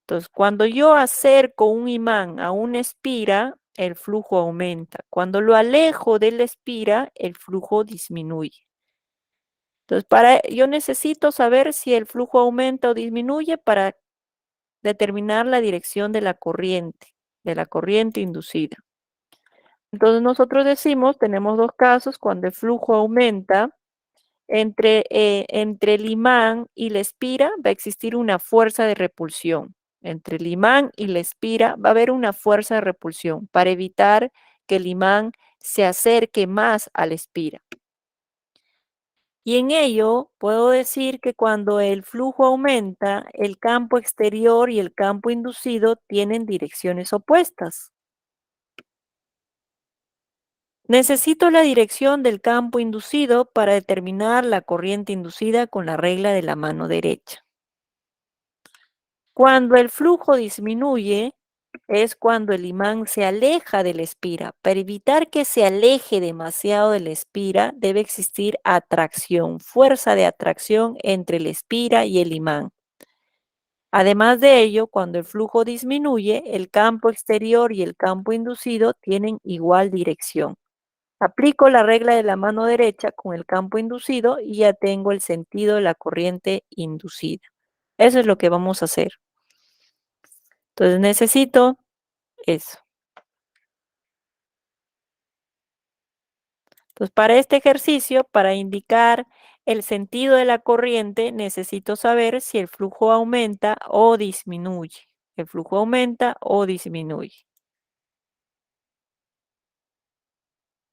[SPEAKER 1] Entonces, cuando yo acerco un imán a una espira, el flujo aumenta. Cuando lo alejo de la espira, el flujo disminuye. Entonces, yo necesito saber si el flujo aumenta o disminuye para determinar la dirección de la corriente inducida. Entonces nosotros decimos, tenemos dos casos, cuando el flujo aumenta, entre el imán y la espira va a existir una fuerza de repulsión. Entre el imán y la espira va a haber una fuerza de repulsión para evitar que el imán se acerque más a la espira. Y en ello puedo decir que cuando el flujo aumenta, el campo exterior y el campo inducido tienen direcciones opuestas. Necesito la dirección del campo inducido para determinar la corriente inducida con la regla de la mano derecha. Cuando el flujo disminuye, es cuando el imán se aleja de la espira. Para evitar que se aleje demasiado de la espira, debe existir atracción, fuerza de atracción entre la espira y el imán. Además de ello, cuando el flujo disminuye, el campo exterior y el campo inducido tienen igual dirección. Aplico la regla de la mano derecha con el campo inducido y ya tengo el sentido de la corriente inducida. Eso es lo que vamos a hacer. Entonces necesito eso. Entonces para este ejercicio, para indicar el sentido de la corriente, necesito saber si el flujo aumenta o disminuye. El flujo aumenta o disminuye.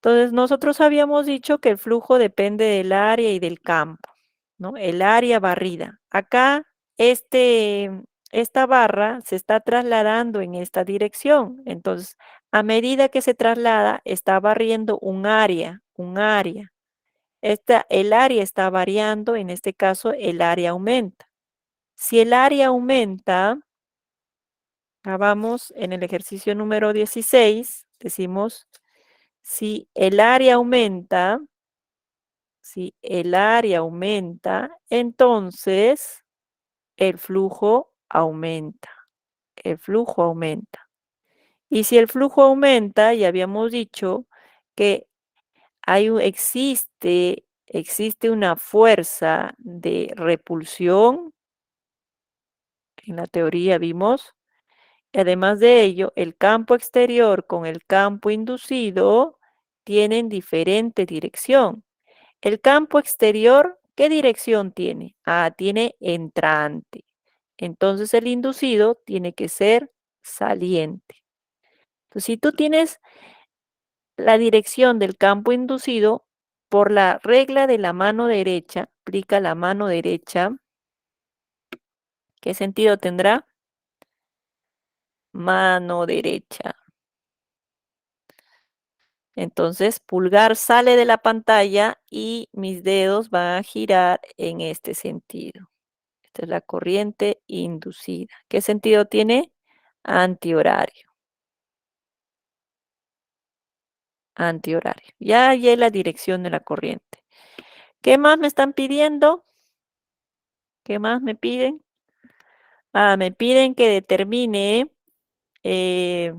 [SPEAKER 1] Entonces, nosotros habíamos dicho que el flujo depende del área y del campo, ¿no? El área barrida. Acá, esta barra se está trasladando en esta dirección. Entonces, a medida que se traslada, está barriendo un área, un área. El área está variando, en este caso, el área aumenta. Si el área aumenta, vamos en el ejercicio número 16, decimos, si el área aumenta, si el área aumenta, entonces el flujo aumenta. El flujo aumenta. Y si el flujo aumenta, ya habíamos dicho que existe una fuerza de repulsión. En la teoría vimos. Además de ello, el campo exterior con el campo inducido tienen diferente dirección. El campo exterior, ¿qué dirección tiene? Tiene entrante. Entonces el inducido tiene que ser saliente. Entonces, si tú tienes la dirección del campo inducido, por la regla de la mano derecha, aplica la mano derecha, ¿qué sentido tendrá? Mano derecha. Entonces, pulgar sale de la pantalla y mis dedos van a girar en este sentido. Esta es la corriente inducida. ¿Qué sentido tiene? Antihorario. Antihorario. Ya hallé la dirección de la corriente. ¿Qué más me están pidiendo? ¿Qué más me piden? Me piden que determine eh,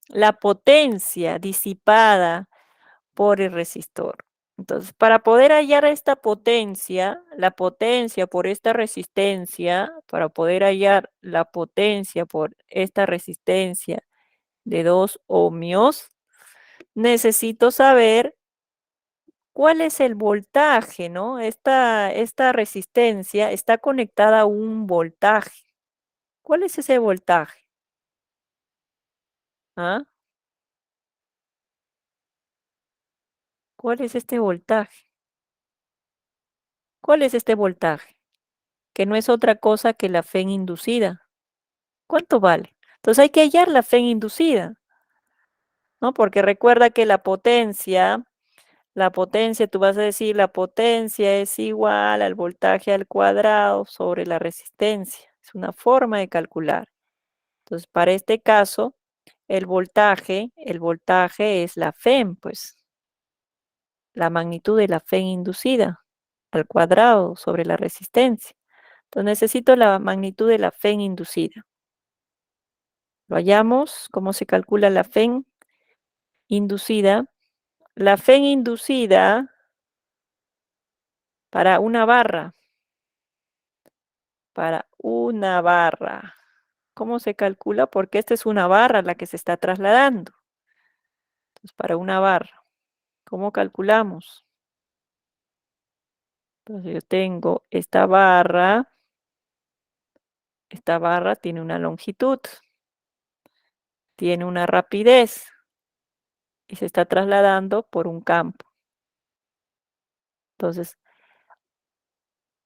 [SPEAKER 1] la potencia disipada por el resistor. Entonces, para poder hallar esta potencia, la potencia por esta resistencia, para poder hallar la potencia por esta resistencia de 2 ohmios, necesito saber cuál es el voltaje, ¿no? Esta resistencia está conectada a un voltaje. ¿Cuál es ese voltaje? ¿Ah? ¿Cuál es este voltaje? ¿Cuál es este voltaje? Que no es otra cosa que la FEN inducida. ¿Cuánto vale? Entonces hay que hallar la FEN inducida, ¿no? Porque recuerda que la potencia, tú vas a decir, la potencia es igual al voltaje al cuadrado sobre la resistencia. Es una forma de calcular. Entonces, para este caso, el voltaje es la FEN, pues, la magnitud de la FEN inducida al cuadrado sobre la resistencia. Entonces, necesito la magnitud de la FEN inducida. Lo hallamos, ¿cómo se calcula la FEN inducida? La FEN inducida para una barra, ¿cómo se calcula? Porque esta es una barra la que se está trasladando. Entonces, para una barra, ¿cómo calculamos? Entonces, yo tengo esta barra tiene una longitud, tiene una rapidez y se está trasladando por un campo. Entonces,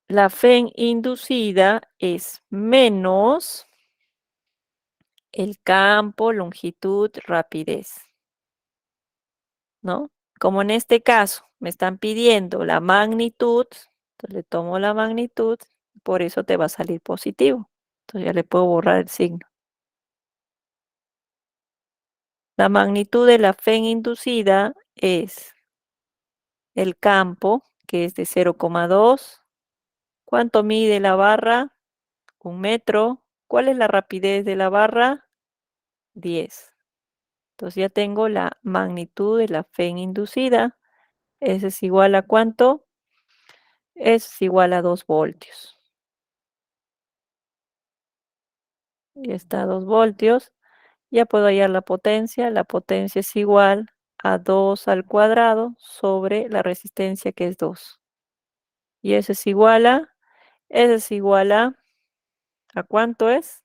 [SPEAKER 1] la FEN inducida es menos el campo, longitud, rapidez, ¿no? Como en este caso me están pidiendo la magnitud, entonces le tomo la magnitud, por eso te va a salir positivo. Entonces ya le puedo borrar el signo. La magnitud de la FEN inducida es el campo, que es de 0,2. ¿Cuánto mide la barra? 1 metro. ¿Cuál es la rapidez de la barra? 10. Entonces ya tengo la magnitud de la FEN inducida. Ese es igual a ¿cuánto? Es igual a 2 voltios. Y está a 2 voltios. Ya puedo hallar la potencia. La potencia es igual a 2 al cuadrado sobre la resistencia, que es 2. Y eso es igual ¿a cuánto es?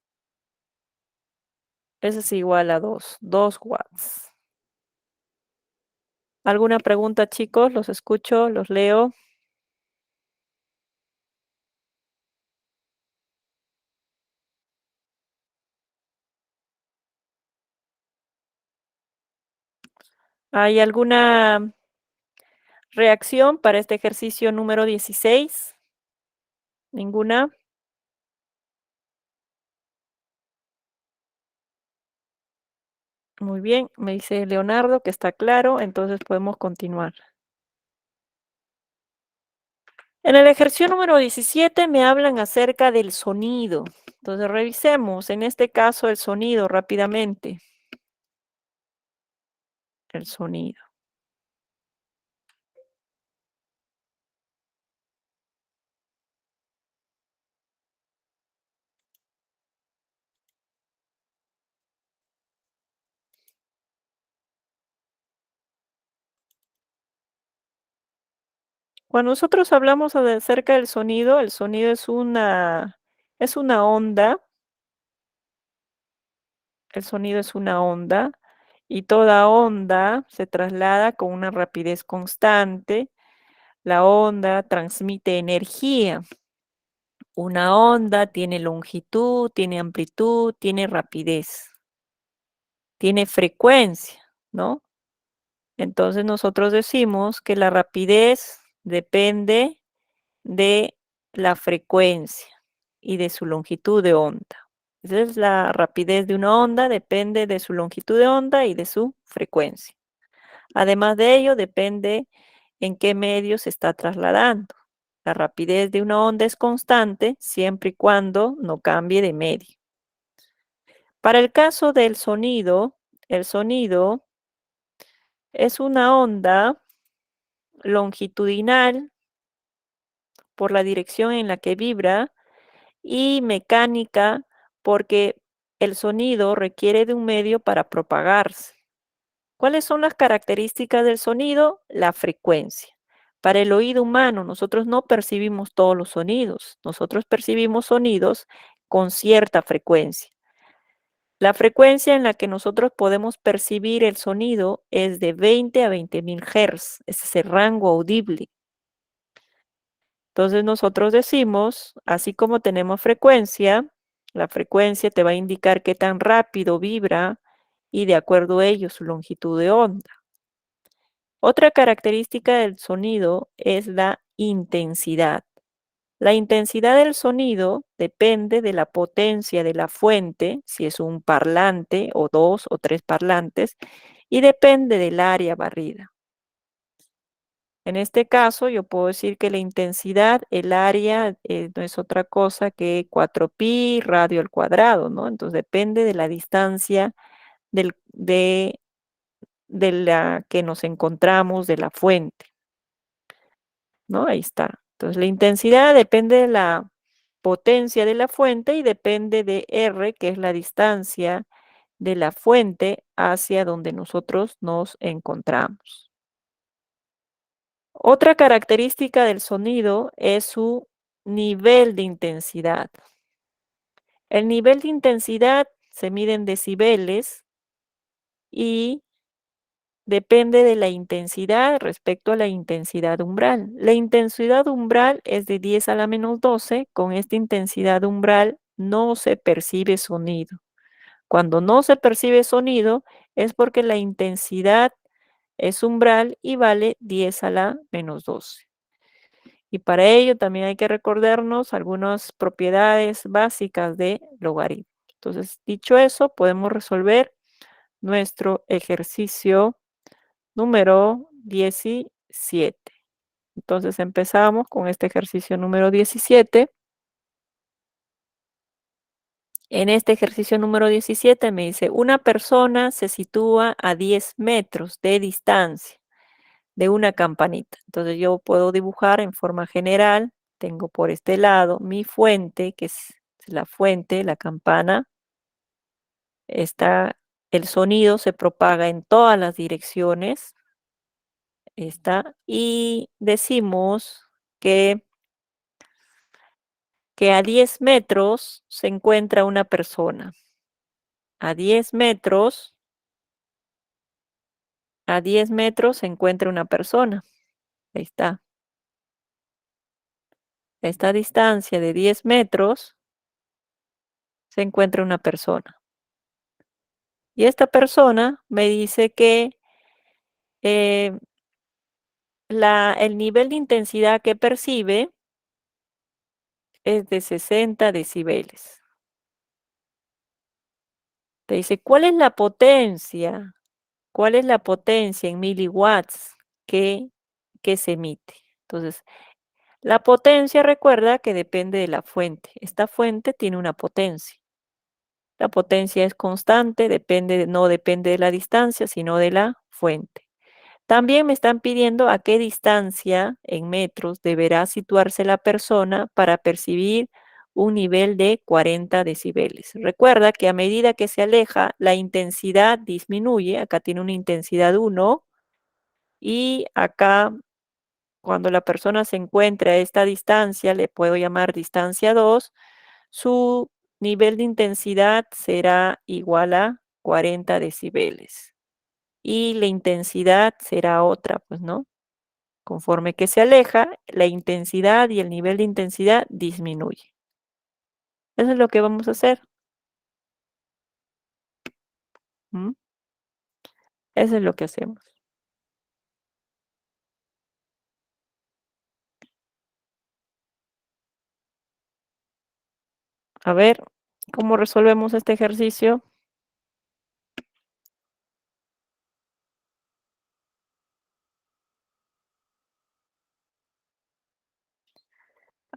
[SPEAKER 1] Eso es igual a 2 watts. ¿Alguna pregunta, chicos? Los escucho, los leo. ¿Hay alguna reacción para este ejercicio número 16? ¿Ninguna? Muy bien, me dice Leonardo que está claro, entonces podemos continuar. En el ejercicio número 17 me hablan acerca del sonido. Entonces revisemos, en este caso, el sonido rápidamente. El sonido. Cuando nosotros hablamos acerca del sonido, el sonido es una onda. El sonido es una onda y toda onda se traslada con una rapidez constante. La onda transmite energía. Una onda tiene longitud, tiene amplitud, tiene rapidez, tiene frecuencia, ¿no? Entonces nosotros decimos que la rapidez depende de la frecuencia y de su longitud de onda. Entonces la rapidez de una onda depende de su longitud de onda y de su frecuencia. Además de ello, depende en qué medio se está trasladando. La rapidez de una onda es constante siempre y cuando no cambie de medio. Para el caso del sonido, el sonido es una onda longitudinal por la dirección en la que vibra y mecánica porque el sonido requiere de un medio para propagarse. ¿Cuáles son las características del sonido? La frecuencia. Para el oído humano, nosotros no percibimos todos los sonidos. Nosotros percibimos sonidos con cierta frecuencia. La frecuencia en la que nosotros podemos percibir el sonido es de 20 a 20.000 Hz. Ese es el rango audible. Entonces nosotros decimos, así como tenemos frecuencia, la frecuencia te va a indicar qué tan rápido vibra y de acuerdo a ello su longitud de onda. Otra característica del sonido es la intensidad. La intensidad del sonido depende de la potencia de la fuente, si es un parlante o 2 o 3 parlantes, y depende del área barrida. En este caso, yo puedo decir que la intensidad, el área, no es otra cosa que 4pi radio al cuadrado, ¿no? Entonces depende de la distancia de la que nos encontramos de la fuente, ¿no? Ahí está. Entonces la intensidad depende de la potencia de la fuente y depende de R, que es la distancia de la fuente hacia donde nosotros nos encontramos. Otra característica del sonido es su nivel de intensidad. El nivel de intensidad se mide en decibeles y depende de la intensidad respecto a la intensidad umbral. La intensidad umbral es de 10 a la menos 12. Con esta intensidad umbral no se percibe sonido. Cuando no se percibe sonido es porque la intensidad es umbral y vale 10 a la menos 12. Y para ello también hay que recordarnos algunas propiedades básicas de logaritmo. Entonces, dicho eso, podemos resolver nuestro ejercicio número 17. Entonces empezamos con este ejercicio número 17. En este ejercicio número 17 me dice, una persona se sitúa a 10 metros de distancia de una campanita. Entonces yo puedo dibujar en forma general. Tengo por este lado mi fuente, que es la fuente, la campana. El sonido se propaga en todas las direcciones. Y decimos que a 10 metros se encuentra una persona. A 10 metros se encuentra una persona. Ahí está. A esta distancia de 10 metros se encuentra una persona. Y esta persona me dice que el nivel de intensidad que percibe es de 60 decibeles. Te dice, ¿cuál es la potencia? ¿Cuál es la potencia en miliwatts que se emite? Entonces, la potencia, recuerda que depende de la fuente. Esta fuente tiene una potencia. La potencia es constante, no depende de la distancia, sino de la fuente. También me están pidiendo a qué distancia en metros deberá situarse la persona para percibir un nivel de 40 decibeles. Recuerda que a medida que se aleja, la intensidad disminuye. Acá tiene una intensidad 1 y acá, cuando la persona se encuentra a esta distancia, le puedo llamar distancia 2, su nivel de intensidad será igual a 40 decibeles. Y la intensidad será otra, pues, ¿no? Conforme que se aleja, la intensidad y el nivel de intensidad disminuye. Eso es lo que vamos a hacer. ¿Mm? Eso es lo que hacemos. A ver, ¿cómo resolvemos este ejercicio?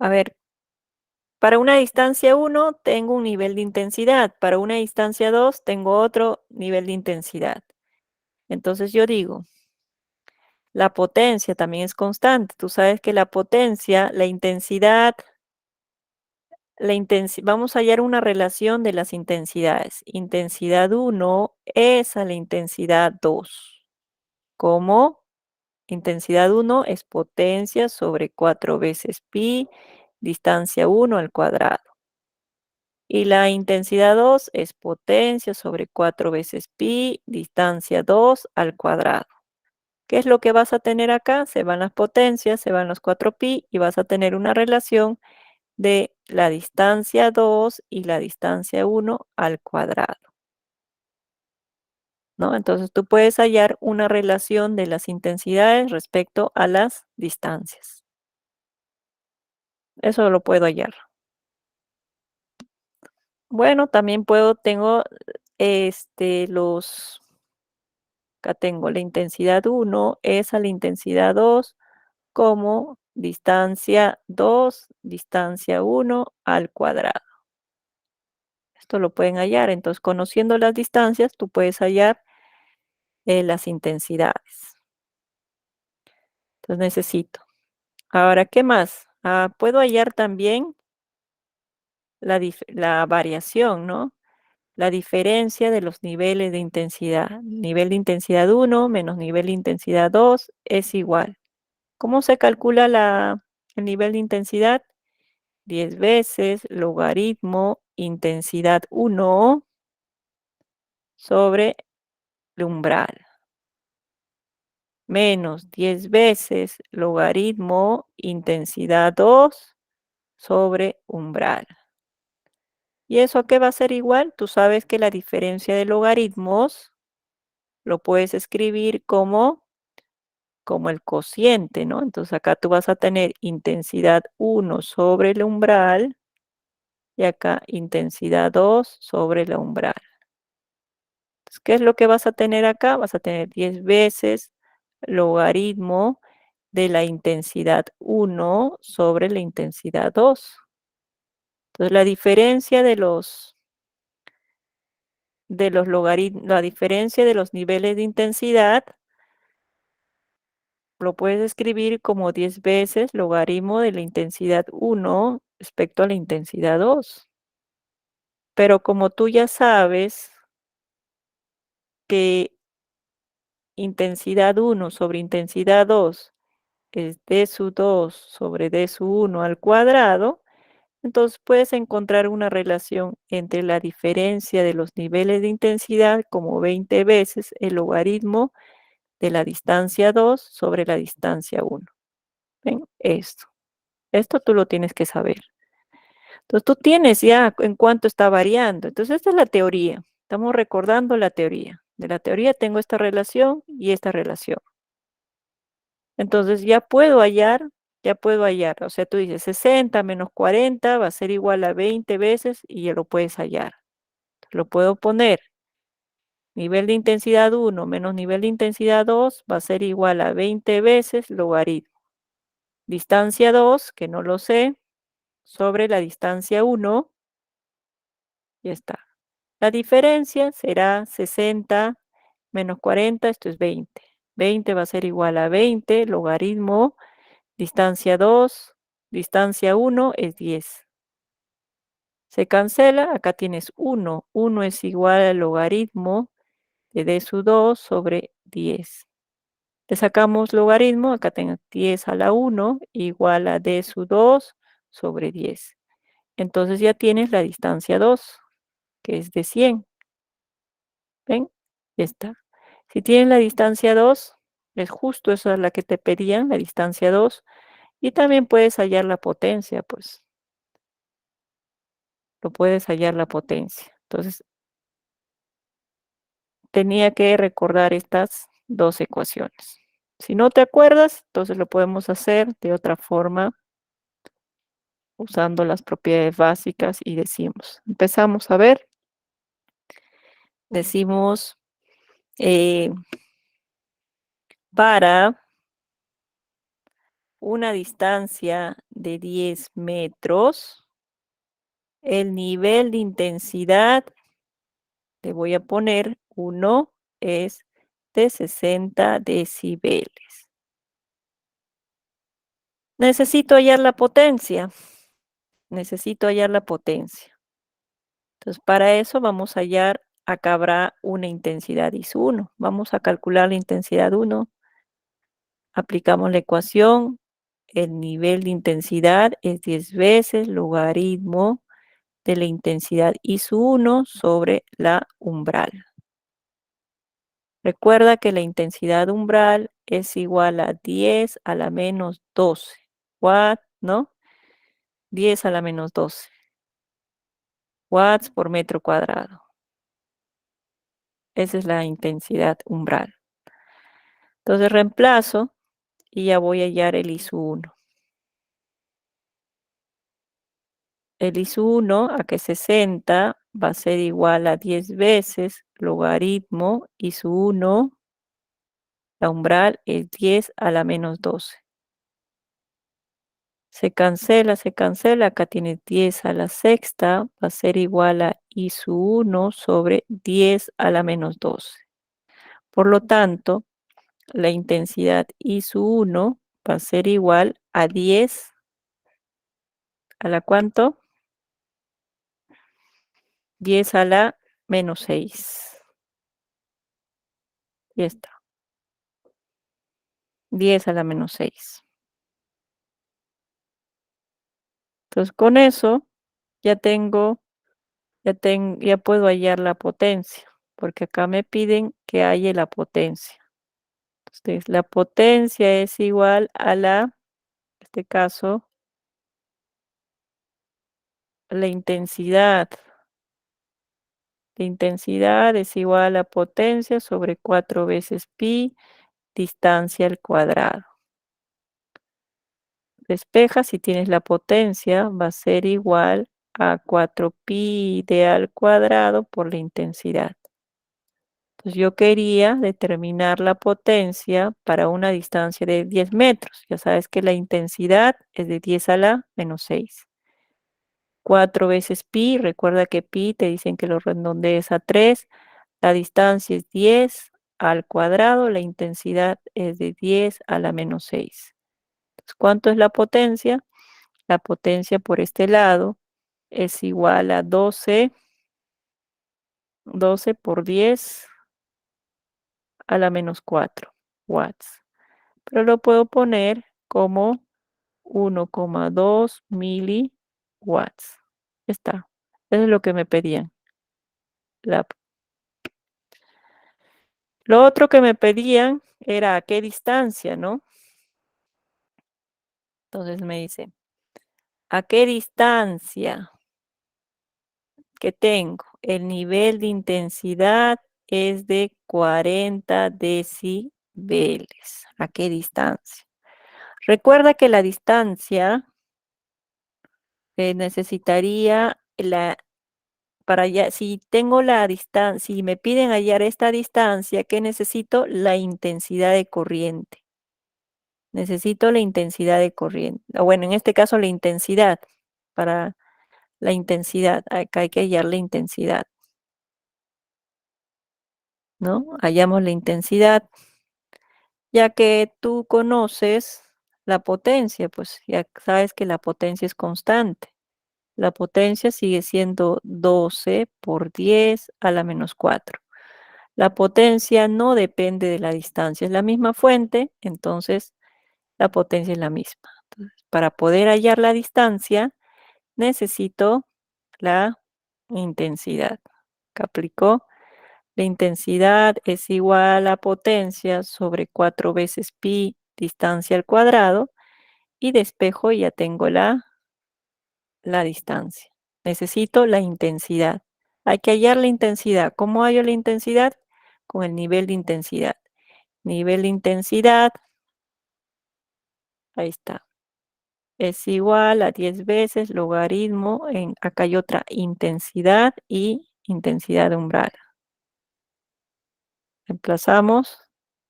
[SPEAKER 1] A ver, para una distancia 1 tengo un nivel de intensidad, para una distancia 2 tengo otro nivel de intensidad. Entonces yo digo, la potencia también es constante. Tú sabes que la potencia, la intensidad, vamos a hallar una relación de las intensidades. Intensidad 1 es a la intensidad 2. ¿Cómo? Intensidad 1 es potencia sobre 4 veces pi, distancia 1 al cuadrado. Y la intensidad 2 es potencia sobre 4 veces pi, distancia 2 al cuadrado. ¿Qué es lo que vas a tener acá? Se van las potencias, se van los 4pi y vas a tener una relación de la distancia 2 y la distancia 1 al cuadrado, ¿no? Entonces tú puedes hallar una relación de las intensidades respecto a las distancias. Eso lo puedo hallar. Bueno, también tengo acá tengo la intensidad 1 es a la intensidad 2 como distancia 2, distancia 1 al cuadrado. Esto lo pueden hallar. Entonces, conociendo las distancias, tú puedes hallar las intensidades. Entonces, necesito. Ahora, ¿qué más? Puedo hallar también la variación, ¿no? la diferencia de los niveles de intensidad. Nivel de intensidad 1 menos nivel de intensidad 2 es igual. ¿Cómo se calcula el nivel de intensidad? 10 veces logaritmo intensidad 1 sobre el umbral. Menos 10 veces logaritmo intensidad 2 sobre umbral. ¿Y eso a qué va a ser igual? Tú sabes que la diferencia de logaritmos lo puedes escribir como el cociente, ¿no? Entonces acá tú vas a tener intensidad 1 sobre el umbral y acá intensidad 2 sobre el umbral. Entonces, ¿qué es lo que vas a tener acá? Vas a tener 10 veces logaritmo de la intensidad 1 sobre la intensidad 2. Entonces, la diferencia de la diferencia de los niveles de intensidad lo puedes escribir como 10 veces logaritmo de la intensidad 1 respecto a la intensidad 2. Pero como tú ya sabes que intensidad 1 sobre intensidad 2 es d su 2 sobre d su 1 al cuadrado, entonces puedes encontrar una relación entre la diferencia de los niveles de intensidad como 20 veces el logaritmo de la distancia 2 sobre la distancia 1. ¿Ven? Esto tú lo tienes que saber. Entonces tú tienes ya en cuánto está variando. Entonces esta es la teoría. Estamos recordando la teoría. De la teoría tengo esta relación y esta relación. Entonces ya puedo hallar. O sea, tú dices 60 menos 40 va a ser igual a 20 veces y ya lo puedes hallar. Lo puedo poner. Nivel de intensidad 1 menos nivel de intensidad 2 va a ser igual a 20 veces logaritmo. Distancia 2, que no lo sé, sobre la distancia 1. Ya está. La diferencia será 60 menos 40, esto es 20. 20 va a ser igual a 20, logaritmo, distancia 2, distancia 1 es 10. Se cancela, acá tienes 1. 1 es igual al logaritmo de d su 2 sobre 10. Le sacamos logaritmo, acá tengo 10 a la 1 igual a d su 2 sobre 10. Entonces ya tienes la distancia 2, que es de 100. ¿Ven? Ya está. Si tienes la distancia 2, es justo esa es la que te pedían, la distancia 2. Y también puedes hallar la potencia, pues. Lo puedes hallar la potencia. Entonces, tenía que recordar estas dos ecuaciones. Si no te acuerdas, entonces lo podemos hacer de otra forma, usando las propiedades básicas y decimos, empezamos a ver, decimos, para una distancia de 10 metros, el nivel de intensidad, le voy a poner 1, es de 60 decibeles. Necesito hallar la potencia. Necesito hallar la potencia. Entonces, para eso vamos a hallar, acá habrá una intensidad IS1. Vamos a calcular la intensidad 1. Aplicamos la ecuación. El nivel de intensidad es 10 veces logaritmo de la intensidad IS1 sobre la umbral. Recuerda que la intensidad umbral es igual a 10 a la menos 12. Watt, ¿no? 10 a la menos 12. Watts por metro cuadrado. Esa es la intensidad umbral. Entonces reemplazo y ya voy a hallar el IS1. El IS1 a que 60 va a ser igual a 10 veces logaritmo IS1. La umbral es 10 a la menos 12. Se cancela. Acá tiene 10 a la sexta. Va a ser igual a IS1 sobre 10 a la menos 12. Por lo tanto, la intensidad IS1 va a ser igual a 10. ¿A la cuánto? 10 a la menos 6. Y está. 10 a la menos 6. Entonces, con eso ya ya puedo hallar la potencia, porque acá me piden que halle la potencia. Entonces, la potencia es igual a en este caso, la intensidad. La intensidad es igual a potencia sobre 4 veces pi, distancia al cuadrado. Despeja, si tienes la potencia, va a ser igual a 4pi d al cuadrado por la intensidad. Entonces yo quería determinar la potencia para una distancia de 10 metros. Ya sabes que la intensidad es de 10 a la menos 6. 4 veces pi, recuerda que pi te dicen que lo redondees a 3. La distancia es 10 al cuadrado, la intensidad es de 10 a la menos 6. Entonces, ¿cuánto es la potencia? La potencia por este lado es igual a 12 por 10 a la menos 4 watts. Pero lo puedo poner como 1,2 miliwatts. Está. Eso es lo que me pedían. Lo otro que me pedían era a qué distancia, ¿no? Entonces me dice, ¿a qué distancia que tengo? El nivel de intensidad es de 40 decibeles. ¿A qué distancia? Recuerda que la distancia necesitaría si tengo la distancia, si me piden hallar esta distancia, ¿qué necesito? La intensidad de corriente. Necesito la intensidad de corriente. O bueno, en este caso la intensidad. Para la intensidad, acá hay que hallar la intensidad, ¿no? Hallamos la intensidad, ya que tú conoces la potencia, pues ya sabes que la potencia es constante. La potencia sigue siendo 12 por 10 a la menos 4. La potencia no depende de la distancia, es la misma fuente, entonces la potencia es la misma. Entonces, para poder hallar la distancia, necesito la intensidad. Acá aplicó. La intensidad es igual a la potencia sobre 4 veces pi, distancia al cuadrado, y despejo y ya tengo la distancia. Necesito la intensidad. Hay que hallar la intensidad. ¿Cómo hallo la intensidad? Con el nivel de intensidad. Nivel de intensidad, ahí está. Es igual a 10 veces logaritmo, acá hay otra intensidad y intensidad de umbral. Reemplazamos,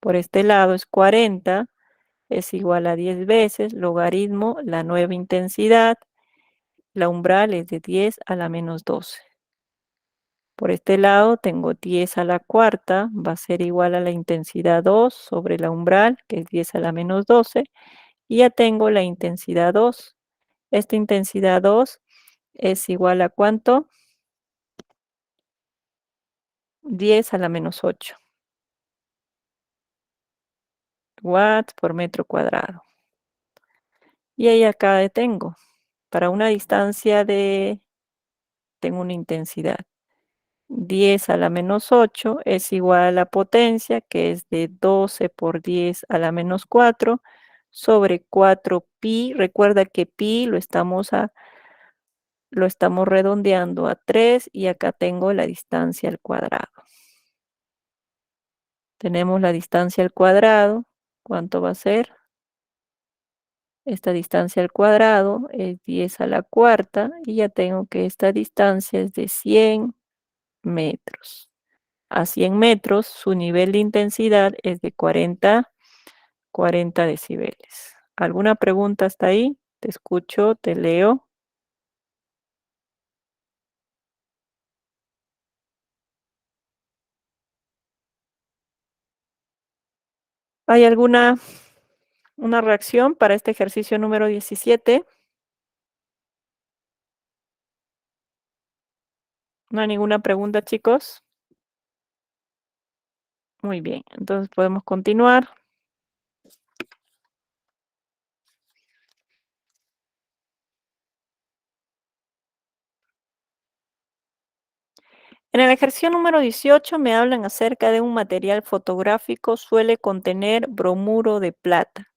[SPEAKER 1] por este lado es 40, es igual a 10 veces logaritmo, la nueva intensidad, la umbral es de 10 a la menos 12. Por este lado tengo 10 a la cuarta, va a ser igual a la intensidad 2 sobre la umbral, que es 10 a la menos 12, y ya tengo la intensidad 2. Esta intensidad 2 es igual a ¿cuánto? 10 a la menos 8 watts por metro cuadrado. Y ahí acá tengo, para una distancia tengo una intensidad. 10 a la menos 8 es igual a la potencia, que es de 12 por 10 a la menos 4, sobre 4 pi. Recuerda que pi lo estamos redondeando a 3 y acá tengo la distancia al cuadrado. Tenemos la distancia al cuadrado. ¿Cuánto va a ser? Esta distancia al cuadrado es 10 a la cuarta y ya tengo que esta distancia es de 100 metros. A 100 metros su nivel de intensidad es de 40 decibeles. ¿Alguna pregunta hasta ahí? Te escucho, te leo. ¿Hay alguna una reacción para este ejercicio número 17? ¿No hay ninguna pregunta, chicos? Muy bien, entonces podemos continuar. En el ejercicio número 18 me hablan acerca de un material fotográfico suele contener bromuro de plata,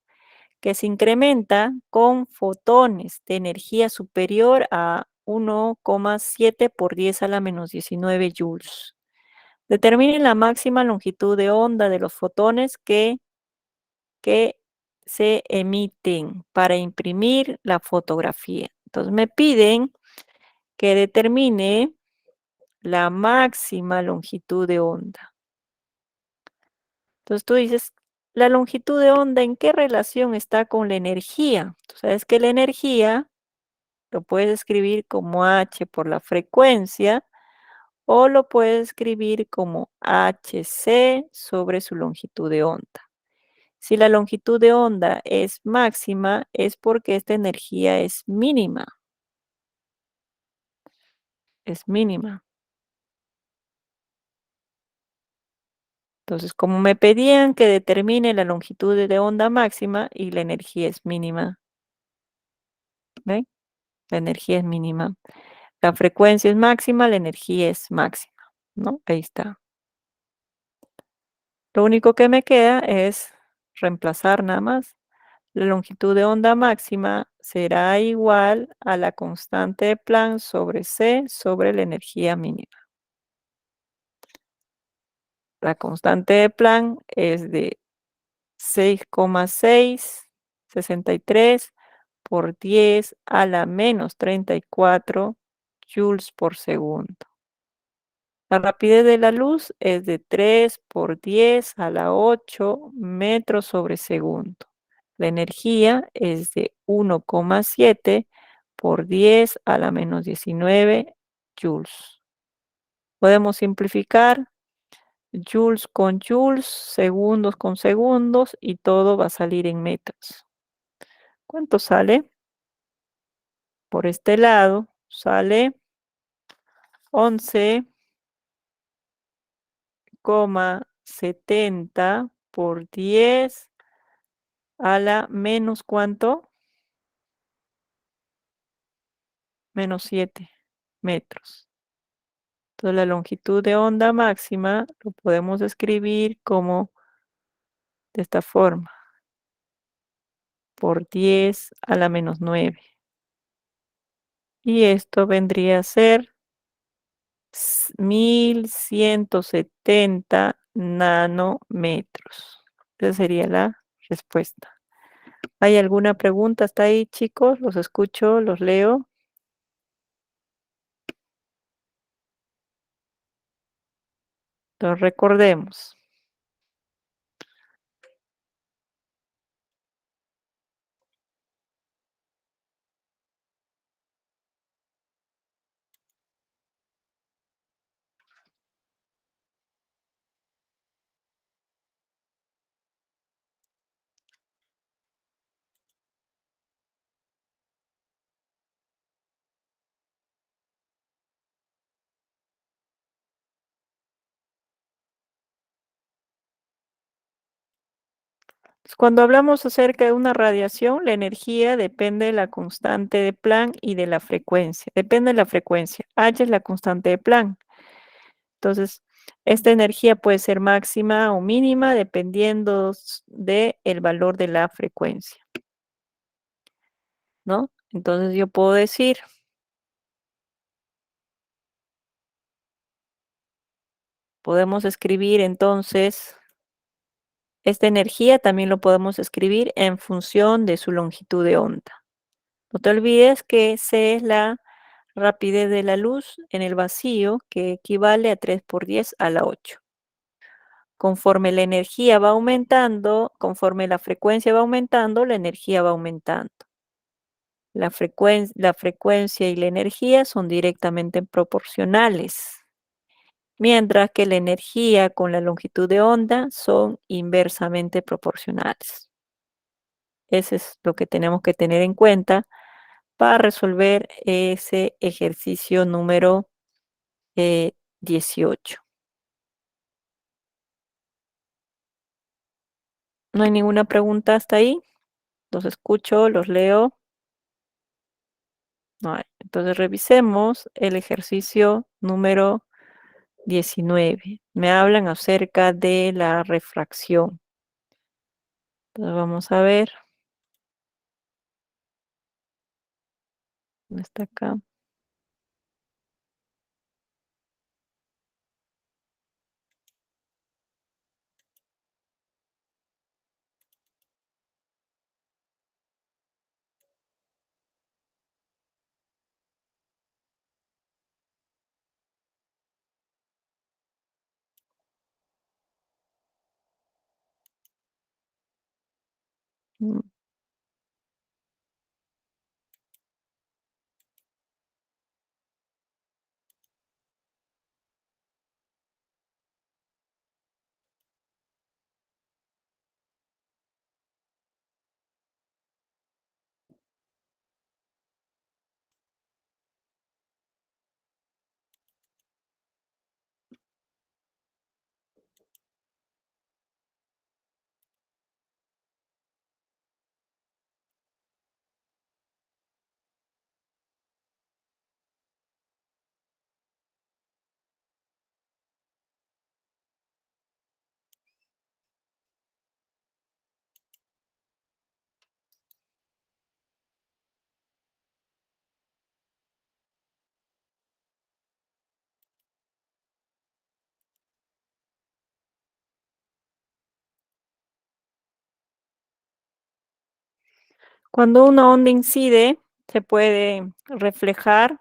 [SPEAKER 1] que se incrementa con fotones de energía superior a 1,7 por 10 a la menos 19 joules. Determine la máxima longitud de onda de los fotones que se emiten para imprimir la fotografía. Entonces me piden que determine la máxima longitud de onda. Entonces tú dices, la longitud de onda, ¿en qué relación está con la energía? Tú sabes que la energía lo puedes escribir como h por la frecuencia o lo puedes escribir como hc sobre su longitud de onda. Si la longitud de onda es máxima, es porque esta energía es mínima. Es mínima. Entonces, como me pedían que determine la longitud de onda máxima y la energía es mínima. ¿Ven? La energía es mínima. La frecuencia es máxima, la energía es máxima, ¿no? Ahí está. Lo único que me queda es reemplazar nada más. La longitud de onda máxima será igual a la constante de Planck sobre C sobre la energía mínima. La constante de Planck es de 6,663 por 10 a la menos 34 joules por segundo. La rapidez de la luz es de 3 por 10 a la 8 metros sobre segundo. La energía es de 1,7 por 10 a la menos 19 joules. Podemos simplificar joules con joules, segundos con segundos y todo va a salir en metros. ¿Cuánto sale? Por este lado sale 11,70 por 10 a la menos ¿cuánto? Menos 7 metros. Entonces la longitud de onda máxima lo podemos escribir como de esta forma. Por 10 a la menos 9. Y esto vendría a ser 1170 nanómetros. Esa sería la respuesta. ¿Hay alguna pregunta hasta ahí, chicos? Los escucho, los leo. Entonces recordemos. Cuando hablamos acerca de una radiación, la energía depende de la constante de Planck y de la frecuencia. Depende de la frecuencia. H es la constante de Planck. Entonces, esta energía puede ser máxima o mínima dependiendo del valor de la frecuencia, ¿no? Entonces yo puedo decir, podemos escribir entonces, esta energía también lo podemos escribir en función de su longitud de onda. No te olvides que C es la rapidez de la luz en el vacío, que equivale a 3 por 10 a la 8. Conforme la energía va aumentando, conforme la frecuencia va aumentando, la energía va aumentando. La frecuencia y la energía son directamente proporcionales, mientras que la energía con la longitud de onda son inversamente proporcionales. Eso es lo que tenemos que tener en cuenta para resolver ese ejercicio número 18. ¿No hay ninguna pregunta hasta ahí? Los escucho, los leo. No hay. Entonces revisemos el ejercicio número 19. Me hablan acerca de la refracción. Entonces vamos a ver. ¿Dónde está acá? Mm, Cuando una onda incide, se puede reflejar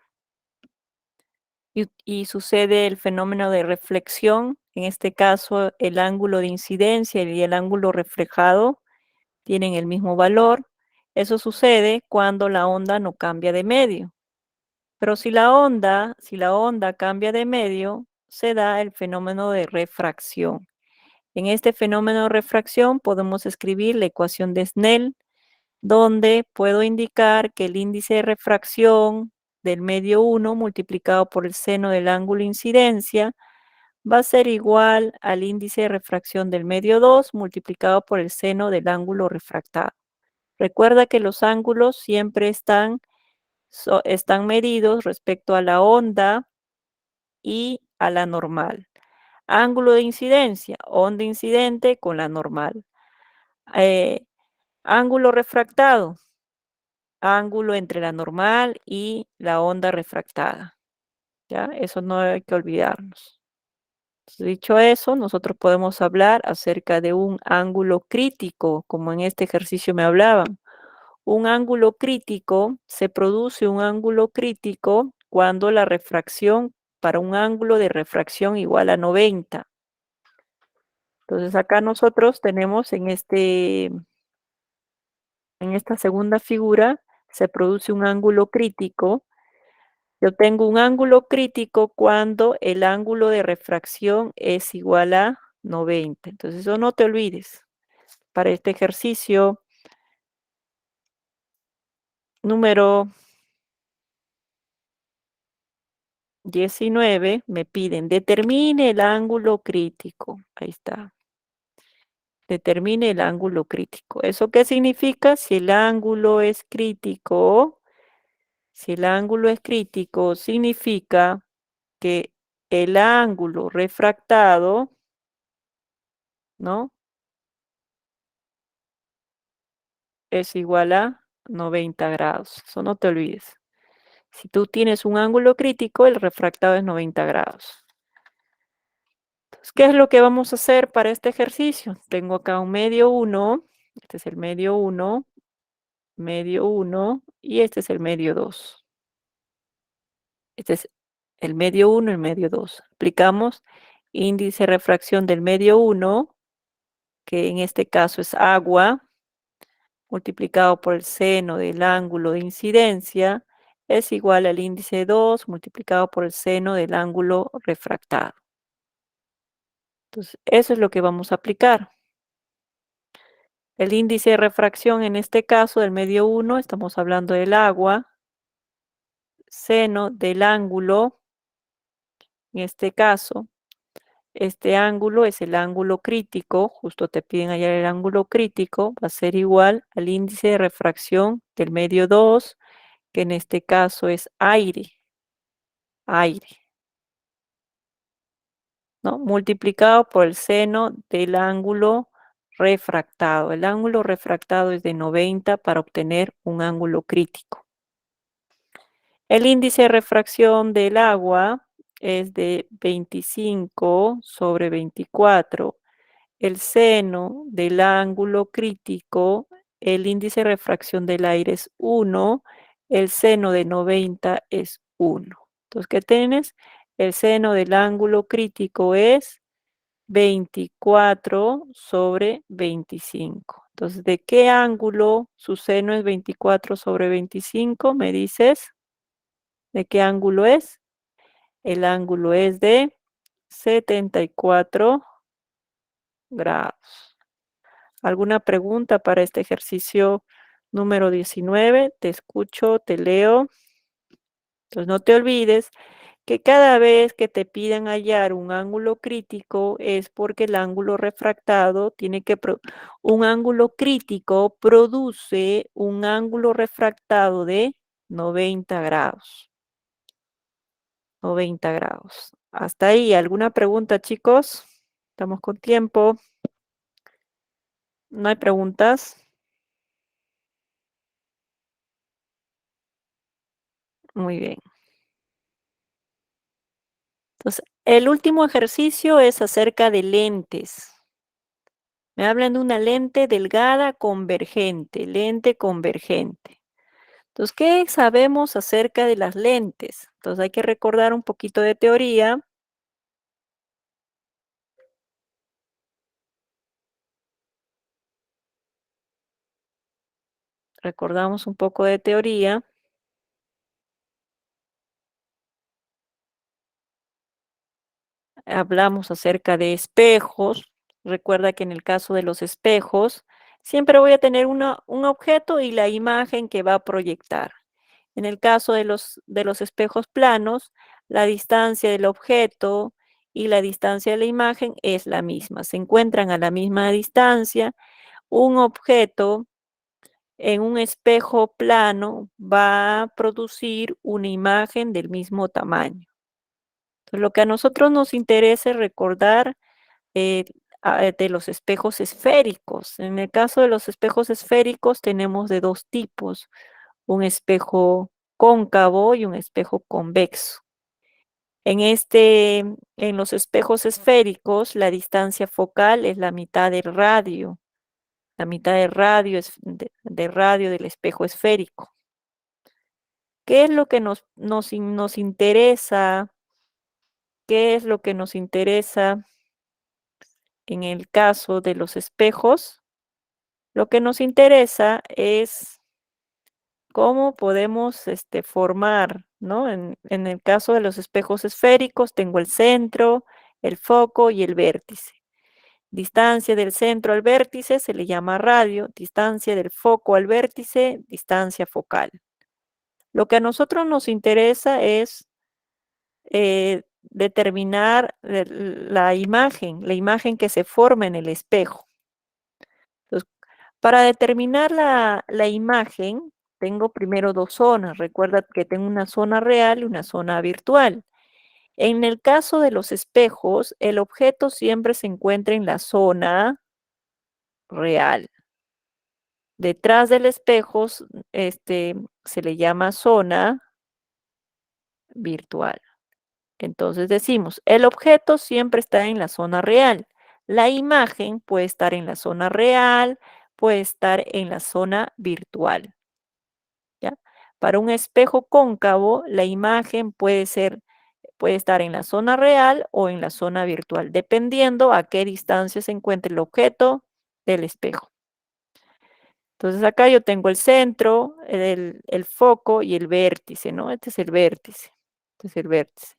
[SPEAKER 1] y sucede el fenómeno de reflexión. En este caso, el ángulo de incidencia y el ángulo reflejado tienen el mismo valor. Eso sucede cuando la onda no cambia de medio. Pero si la onda cambia de medio, se da el fenómeno de refracción. En este fenómeno de refracción podemos escribir la ecuación de Snell, donde puedo indicar que el índice de refracción del medio 1 multiplicado por el seno del ángulo de incidencia va a ser igual al índice de refracción del medio 2 multiplicado por el seno del ángulo refractado. Recuerda que los ángulos siempre están medidos respecto a la onda y a la normal. Ángulo de incidencia, onda incidente con la normal. Ángulo refractado, ángulo entre la normal y la onda refractada. ¿Ya? Eso no hay que olvidarnos. Entonces, dicho eso, nosotros podemos hablar acerca de un ángulo crítico, como en este ejercicio me hablaban. Un ángulo crítico, se produce un ángulo crítico cuando la refracción para un ángulo de refracción igual a 90. Entonces acá nosotros tenemos en esta segunda figura, se produce un ángulo crítico. Yo tengo un ángulo crítico cuando el ángulo de refracción es igual a 90. Entonces eso no te olvides. Para este ejercicio número 19 me piden, determine el ángulo crítico. Ahí está. Determine el ángulo crítico. ¿Eso qué significa? Si el ángulo es crítico, significa que el ángulo refractado, ¿no? Es igual a 90 grados. Eso no te olvides. Si tú tienes un ángulo crítico, el refractado es 90 grados. Entonces, ¿qué es lo que vamos a hacer para este ejercicio? Tengo acá un medio 1, este es el medio 1, y este es el medio 2. Este es el medio 1 y el medio 2. Aplicamos índice de refracción del medio 1, que en este caso es agua, multiplicado por el seno del ángulo de incidencia, es igual al índice 2 multiplicado por el seno del ángulo refractado. Entonces, eso es lo que vamos a aplicar. El índice de refracción en este caso del medio 1, estamos hablando del agua, seno del ángulo En este caso, este ángulo es el ángulo crítico, justo te piden hallar el ángulo crítico, va a ser igual al índice de refracción del medio 2, que en este caso es aire, ¿no? Multiplicado por el seno del ángulo refractado. El ángulo refractado es de 90 para obtener un ángulo crítico. El índice de refracción del agua es de 25 sobre 24. El seno del ángulo crítico, el índice de refracción del aire es 1, el seno de 90 es 1. Entonces, ¿qué tienes? El seno del ángulo crítico es 24 sobre 25. Entonces, ¿de qué ángulo su seno es 24 sobre 25? ¿Me dices? ¿De qué ángulo es? El ángulo es de 74 grados. ¿Alguna pregunta para este ejercicio número 19? Te escucho, te leo. Entonces, no te olvides que cada vez que te pidan hallar un ángulo crítico es porque el ángulo refractado tiene que... Un ángulo crítico produce un ángulo refractado de 90 grados. 90 grados. Hasta ahí, ¿alguna pregunta, chicos? Estamos con tiempo. ¿No hay preguntas? Muy bien. Entonces, el último ejercicio es acerca de lentes. Me hablan de una lente delgada convergente, lente convergente. Entonces, ¿qué sabemos acerca de las lentes? Entonces, hay que recordar un poquito de teoría. Recordamos un poco de teoría. Hablamos acerca de espejos. Recuerda que en el caso de los espejos, siempre voy a tener un objeto y la imagen que va a proyectar. En el caso de los espejos planos, la distancia del objeto y la distancia de la imagen es la misma. Se encuentran a la misma distancia. Un objeto en un espejo plano va a producir una imagen del mismo tamaño. Entonces, lo que a nosotros nos interesa es recordar de los espejos esféricos. En el caso de los espejos esféricos tenemos de dos tipos, un espejo cóncavo y un espejo convexo. En los espejos esféricos, la distancia focal es la mitad del radio. La mitad del radio de radio del espejo esférico. ¿Qué es lo que nos interesa? ¿Qué es lo que nos interesa en el caso de los espejos? Lo que nos interesa es cómo podemos formar, ¿no? En el caso de los espejos esféricos, tengo el centro, el foco y el vértice. Distancia del centro al vértice se le llama radio, distancia del foco al vértice, distancia focal. Lo que a nosotros nos interesa es determinar la imagen que se forma en el espejo. Entonces, para determinar la imagen, tengo primero dos zonas. Recuerda que tengo una zona real y una zona virtual. En el caso de los espejos, el objeto siempre se encuentra en la zona real. Detrás del espejo se le llama zona virtual. Entonces decimos, el objeto siempre está en la zona real. La imagen puede estar en la zona real, puede estar en la zona virtual. ¿Ya? Para un espejo cóncavo, la imagen puede estar en la zona real o en la zona virtual, dependiendo a qué distancia se encuentre el objeto del espejo. Entonces acá yo tengo el centro, el foco y el vértice, ¿no? Este es el vértice. Este es el vértice.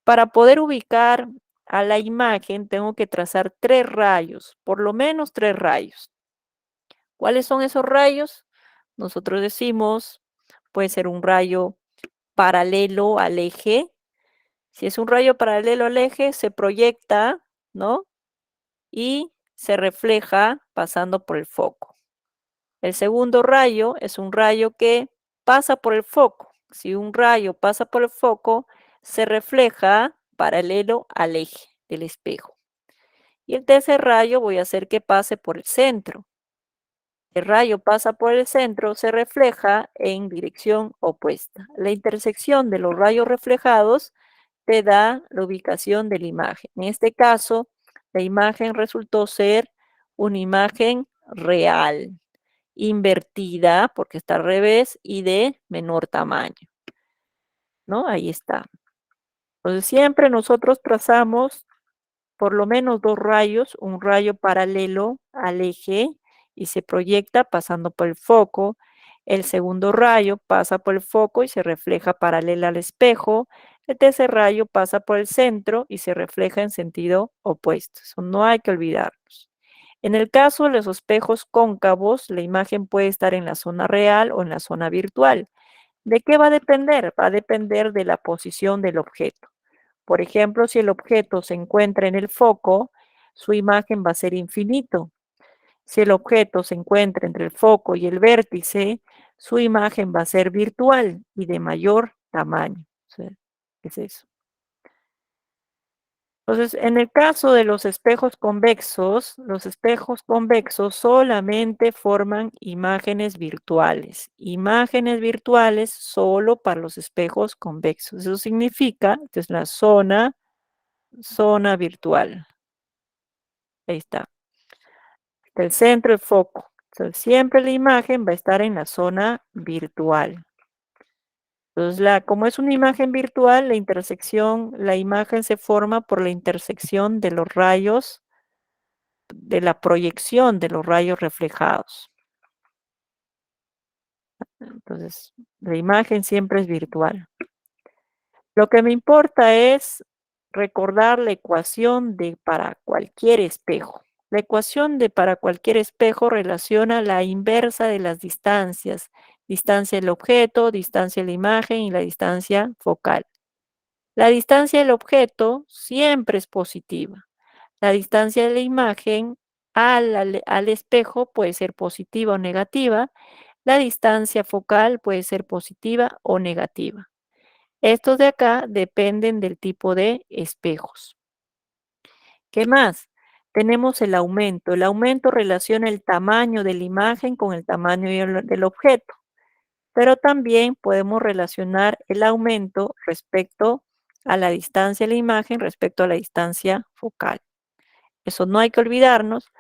[SPEAKER 1] Para poder ubicar a la imagen tengo que trazar 3 rayos, por lo menos 3 rayos. ¿Cuáles son esos rayos? Nosotros decimos, puede ser un rayo paralelo al eje, Si es un rayo paralelo al eje, se proyecta, ¿no? Y se refleja pasando por el foco. El segundo rayo es un rayo que pasa por el foco. Si un rayo pasa por el foco, se refleja paralelo al eje del espejo. Y el tercer rayo voy a hacer que pase por el centro. El rayo pasa por el centro, se refleja en dirección opuesta. La intersección de los rayos reflejados te da la ubicación de la imagen. En este caso, la imagen resultó ser una imagen real, invertida, porque está al revés, y de menor tamaño, ¿no? Ahí está. Entonces, siempre nosotros trazamos por lo menos dos rayos, un rayo paralelo al eje y se proyecta pasando por el foco. El segundo rayo pasa por el foco y se refleja paralela al espejo. El tercer rayo pasa por el centro y se refleja en sentido opuesto. Eso no hay que olvidarnos. En el caso de los espejos cóncavos, la imagen puede estar en la zona real o en la zona virtual. ¿De qué va a depender? Va a depender de la posición del objeto. Por ejemplo, si el objeto se encuentra en el foco, su imagen va a ser infinito. Si el objeto se encuentra entre el foco y el vértice, su imagen va a ser virtual y de mayor tamaño. ¿Qué es eso? Entonces, en el caso de los espejos convexos solamente forman imágenes virtuales. Imágenes virtuales solo para los espejos convexos. Eso significa que es la zona virtual. Ahí está. El centro, el foco. Entonces, siempre la imagen va a estar en la zona virtual. Entonces, como es una imagen virtual, la imagen se forma por la intersección de los rayos, de la proyección de los rayos reflejados. Entonces, la imagen siempre es virtual. Lo que me importa es recordar la ecuación de para cualquier espejo. La ecuación de para cualquier espejo relaciona la inversa de las distancias. Distancia del objeto, distancia de la imagen y la distancia focal. La distancia del objeto siempre es positiva. La distancia de la imagen al espejo puede ser positiva o negativa. La distancia focal puede ser positiva o negativa. Estos de acá dependen del tipo de espejos. ¿Qué más? Tenemos el aumento. El aumento relaciona el tamaño de la imagen con el tamaño del objeto. Pero también podemos relacionar el aumento respecto a la distancia de la imagen respecto a la distancia focal. Eso no hay que olvidarnos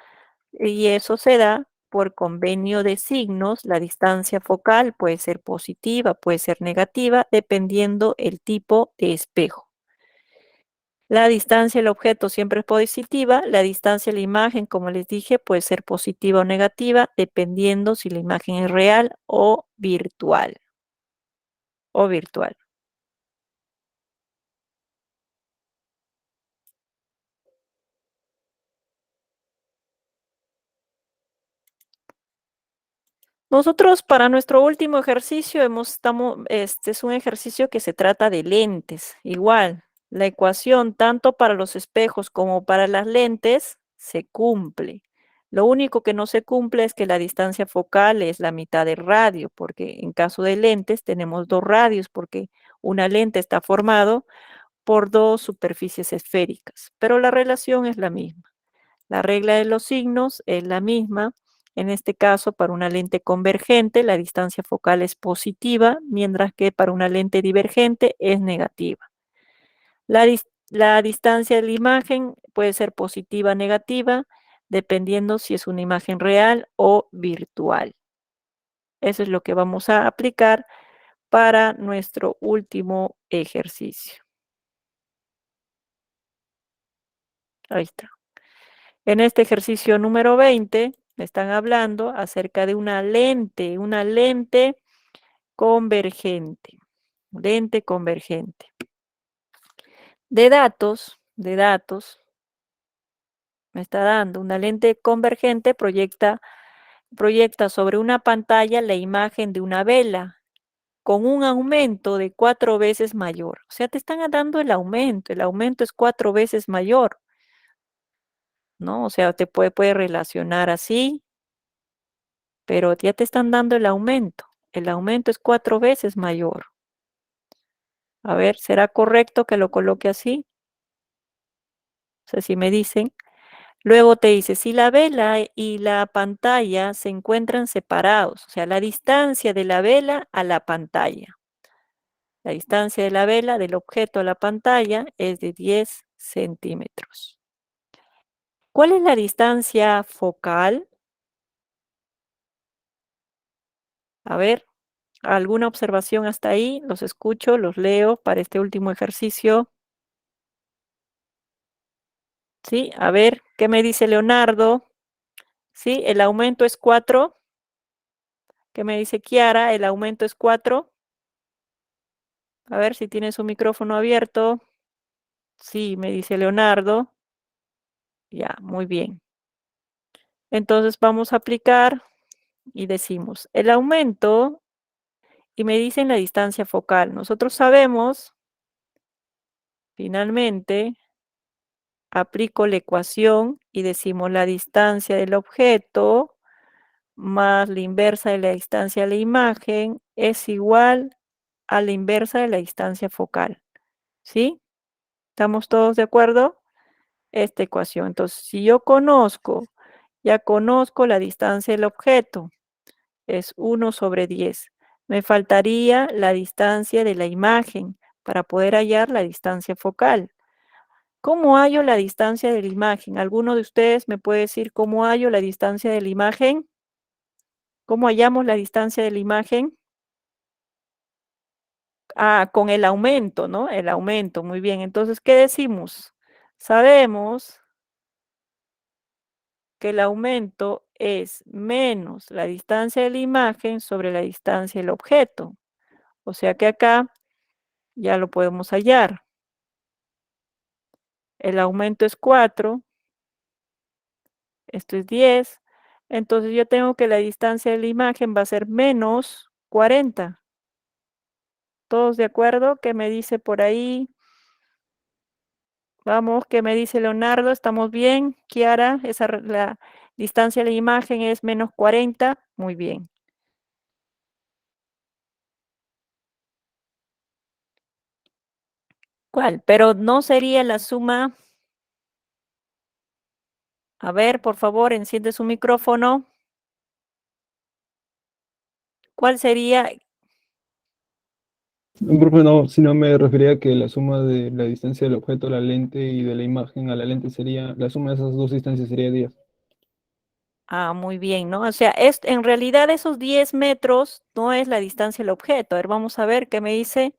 [SPEAKER 1] y eso se da por convenio de signos. La distancia focal puede ser positiva, puede ser negativa, dependiendo el tipo de espejo. La distancia del objeto siempre es positiva. La distancia de la imagen, como les dije, puede ser positiva o negativa, dependiendo si la imagen es real o virtual. Nosotros para nuestro último ejercicio este es un ejercicio que se trata de lentes. Igual, la ecuación tanto para los espejos como para las lentes se cumple. Lo único que no se cumple es que la distancia focal es la mitad del radio, porque en caso de lentes tenemos dos radios, porque una lente está formado por dos superficies esféricas, pero la relación es la misma. La regla de los signos es la misma. En este caso, para una lente convergente, la distancia focal es positiva, mientras que para una lente divergente es negativa. La distancia de la imagen puede ser positiva o negativa, dependiendo si es una imagen real o virtual. Eso es lo que vamos a aplicar para nuestro último ejercicio. Ahí está. En este ejercicio número 20 me están hablando acerca de una lente convergente. Lente convergente. De datos, me está dando una lente convergente, proyecta sobre una pantalla la imagen de una vela. con un aumento de 4 veces mayor. O sea, te están dando el aumento es 4 veces mayor, ¿no? O sea, te puede relacionar así, pero ya te están dando el aumento. El aumento es 4 veces mayor. A ver, ¿será correcto que lo coloque así? O sea, si me dicen. Luego te dice, si la vela y la pantalla se encuentran separados, o sea, la distancia de la vela a la pantalla. La distancia de la vela del objeto a la pantalla es de 10 centímetros. ¿Cuál es la distancia focal? A ver, ¿alguna observación hasta ahí? Los escucho, los leo para este último ejercicio. Sí, a ver, ¿qué me dice Leonardo? Sí, el aumento es 4. ¿Qué me dice Kiara? El aumento es 4. A ver si tiene su micrófono abierto. Sí, me dice Leonardo. Ya, muy bien. Entonces vamos a aplicar y decimos el aumento y me dicen la distancia focal. Nosotros sabemos, finalmente, aplico la ecuación y decimos la distancia del objeto más la inversa de la distancia de la imagen es igual a la inversa de la distancia focal. ¿Sí? ¿Estamos todos de acuerdo? Esta ecuación. Entonces, si yo ya conozco la distancia del objeto, es 1 sobre 10. Me faltaría la distancia de la imagen para poder hallar la distancia focal. ¿Cómo hallo la distancia de la imagen? ¿Alguno de ustedes me puede decir cómo hallo la distancia de la imagen? ¿Cómo hallamos la distancia de la imagen? Ah, con el aumento, ¿no? El aumento, muy bien. Entonces, ¿qué decimos? Sabemos que el aumento es menos la distancia de la imagen sobre la distancia del objeto. O sea que acá ya lo podemos hallar. El aumento es 4, esto es 10. Entonces yo tengo que la distancia de la imagen va a ser menos 40. ¿Todos de acuerdo? ¿Qué me dice por ahí? Vamos, ¿qué me dice Leonardo? ¿Estamos bien? Kiara, la distancia de la imagen es menos 40. Muy bien. ¿Cuál? Pero no sería la suma. A ver, por favor, enciende su micrófono. ¿Cuál sería?
[SPEAKER 3] No, profe, no, si no me refería a que la suma de la distancia del objeto a la lente y de la imagen a la lente sería, la suma de esas dos distancias sería 10.
[SPEAKER 1] Ah, muy bien, ¿no? O sea, en realidad esos 10 metros no es la distancia del objeto. A ver, vamos a ver qué me dice.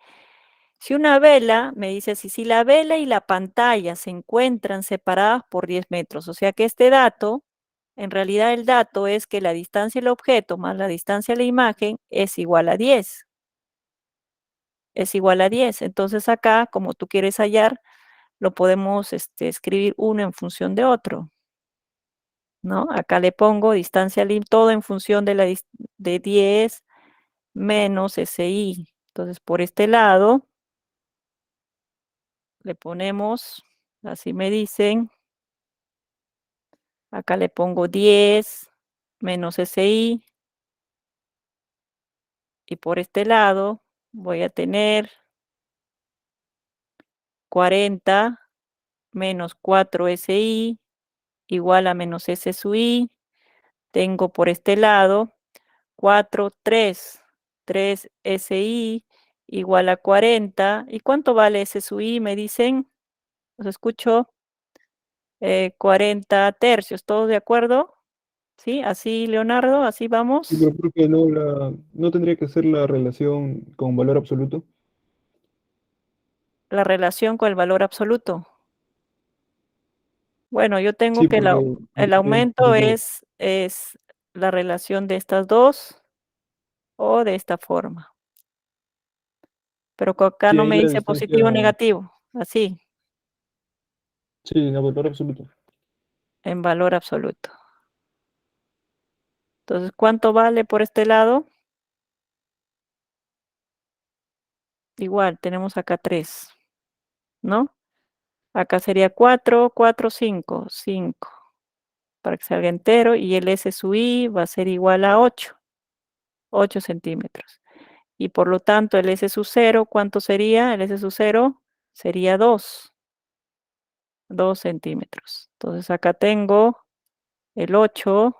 [SPEAKER 1] Si una vela, me dice así, si la vela y la pantalla se encuentran separadas por 10 metros, o sea que este dato, en realidad el dato es que la distancia del objeto más la distancia de la imagen es igual a 10. Es igual a 10. Entonces acá, como tú quieres hallar, lo podemos escribir uno en función de otro, ¿no? Acá le pongo distancia, todo en función de 10 menos SI. Entonces, por este lado, le ponemos, así me dicen, acá le pongo 10 menos SI. Y por este lado voy a tener 40 menos 4 SI igual a menos S sub I. Tengo por este lado 4, 3 SI igual a 40. ¿Y cuánto vale S sub I? Me dicen, los escucho, 40 tercios. ¿Todos de acuerdo? ¿Sí? Así, Leonardo, así
[SPEAKER 3] Sí,
[SPEAKER 1] vamos.
[SPEAKER 3] pero creo que no, no tendría que ser la relación con valor absoluto.
[SPEAKER 1] La relación con el valor absoluto. Bueno, yo tengo
[SPEAKER 3] Sí,
[SPEAKER 1] que
[SPEAKER 3] porque,
[SPEAKER 1] el
[SPEAKER 3] por
[SPEAKER 1] aumento
[SPEAKER 3] ejemplo,
[SPEAKER 1] es la relación de estas dos o de esta forma. Pero acá
[SPEAKER 3] sí,
[SPEAKER 1] no
[SPEAKER 3] ahí
[SPEAKER 1] me
[SPEAKER 3] la
[SPEAKER 1] dice
[SPEAKER 3] distancia,
[SPEAKER 1] positivo o negativo. Así,
[SPEAKER 3] sí, a valor absoluto.
[SPEAKER 1] en valor absoluto. Entonces, ¿cuánto vale por este lado? igual tenemos acá 3, ¿no? Acá sería 4, 4, 5, 5, para que salga entero, y el S sub I va a ser igual a 8, 8 centímetros. Y por lo tanto, el S sub 0, ¿cuánto sería? El S sub 0 sería 2, 2 centímetros. Entonces acá tengo el 8,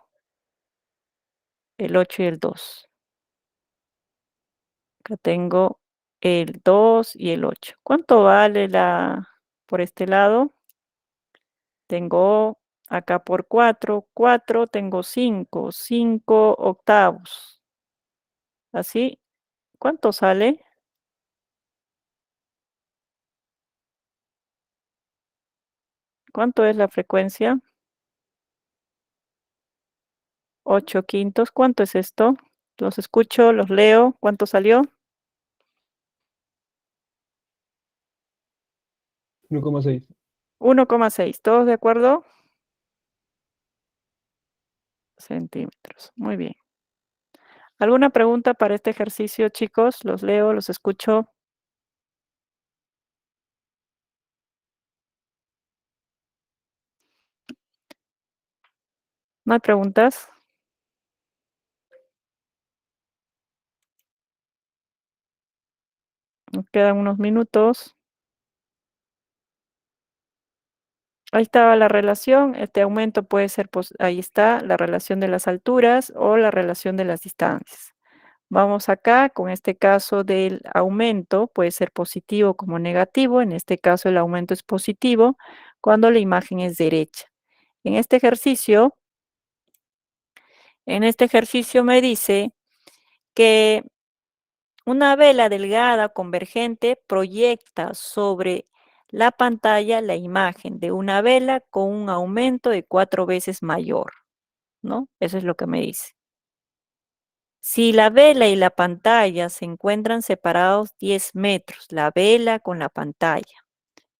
[SPEAKER 1] el 8 y el 2. Acá tengo el 2 y el 8. ¿Cuánto vale por este lado? Tengo acá por 4, 4, tengo 5, 5 octavos. Así, ¿cuánto sale? ¿Cuánto es la frecuencia? 8 quintos. ¿Cuánto es esto? Los escucho, los leo. ¿Cuánto salió?
[SPEAKER 3] 1,6.
[SPEAKER 1] 1,6. ¿Todos de acuerdo? Centímetros. Muy bien. ¿Alguna pregunta para este ejercicio, chicos? Los leo, los escucho. ¿No hay preguntas? Nos quedan unos minutos. Ahí estaba la relación. Este aumento puede ser, ahí está, la relación de las alturas o la relación de las distancias. Vamos acá, con este caso del aumento, puede ser positivo como negativo. En este caso el aumento es positivo cuando la imagen es derecha. En este ejercicio me dice que una vela delgada convergente proyecta sobre la pantalla la imagen de una vela con un aumento de 4 veces mayor, ¿no? Eso es lo que me dice. Si la vela y la pantalla se encuentran separados 10 metros, la vela con la pantalla,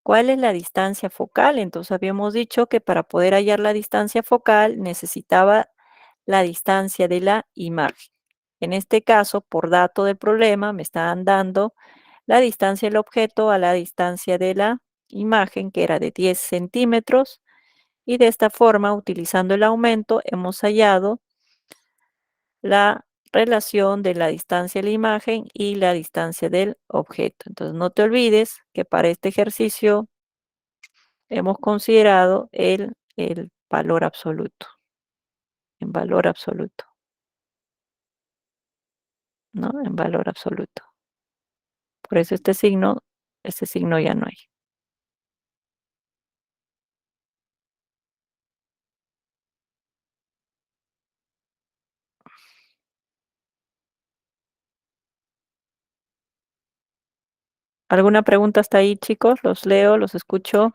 [SPEAKER 1] ¿cuál es la distancia focal? Entonces habíamos dicho que para poder hallar la distancia focal necesitaba la distancia de la imagen. En este caso, por dato del problema, me estaban dando la distancia del objeto a la distancia de la imagen, que era de 10 centímetros, y de esta forma, utilizando el aumento, hemos hallado la relación de la distancia de la imagen y la distancia del objeto. Entonces, no te olvides que para este ejercicio hemos considerado el valor absoluto, en valor absoluto, ¿no? En valor absoluto. Por eso este signo ya no hay. ¿Alguna pregunta hasta ahí, chicos? Los leo, los escucho.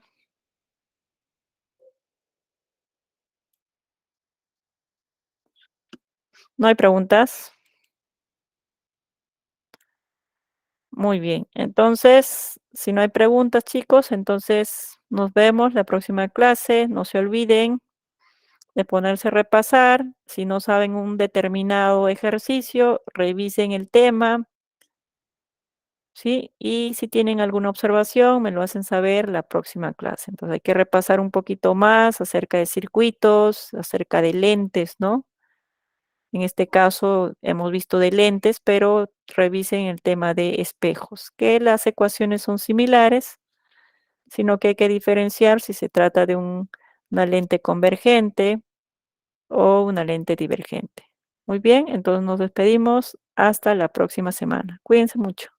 [SPEAKER 1] ¿No hay preguntas? Muy bien. Entonces, si no hay preguntas, chicos, entonces nos vemos la próxima clase. No se olviden de ponerse a repasar. Si no saben un determinado ejercicio, revisen el tema, ¿sí? Y si tienen alguna observación, me lo hacen saber la próxima clase. Entonces hay que repasar un poquito más acerca de circuitos, acerca de lentes, ¿no? En este caso hemos visto de lentes, pero revisen el tema de espejos, que las ecuaciones son similares, sino que hay que diferenciar si se trata de una lente convergente o una lente divergente. Muy bien, entonces nos despedimos hasta la próxima semana. Cuídense mucho.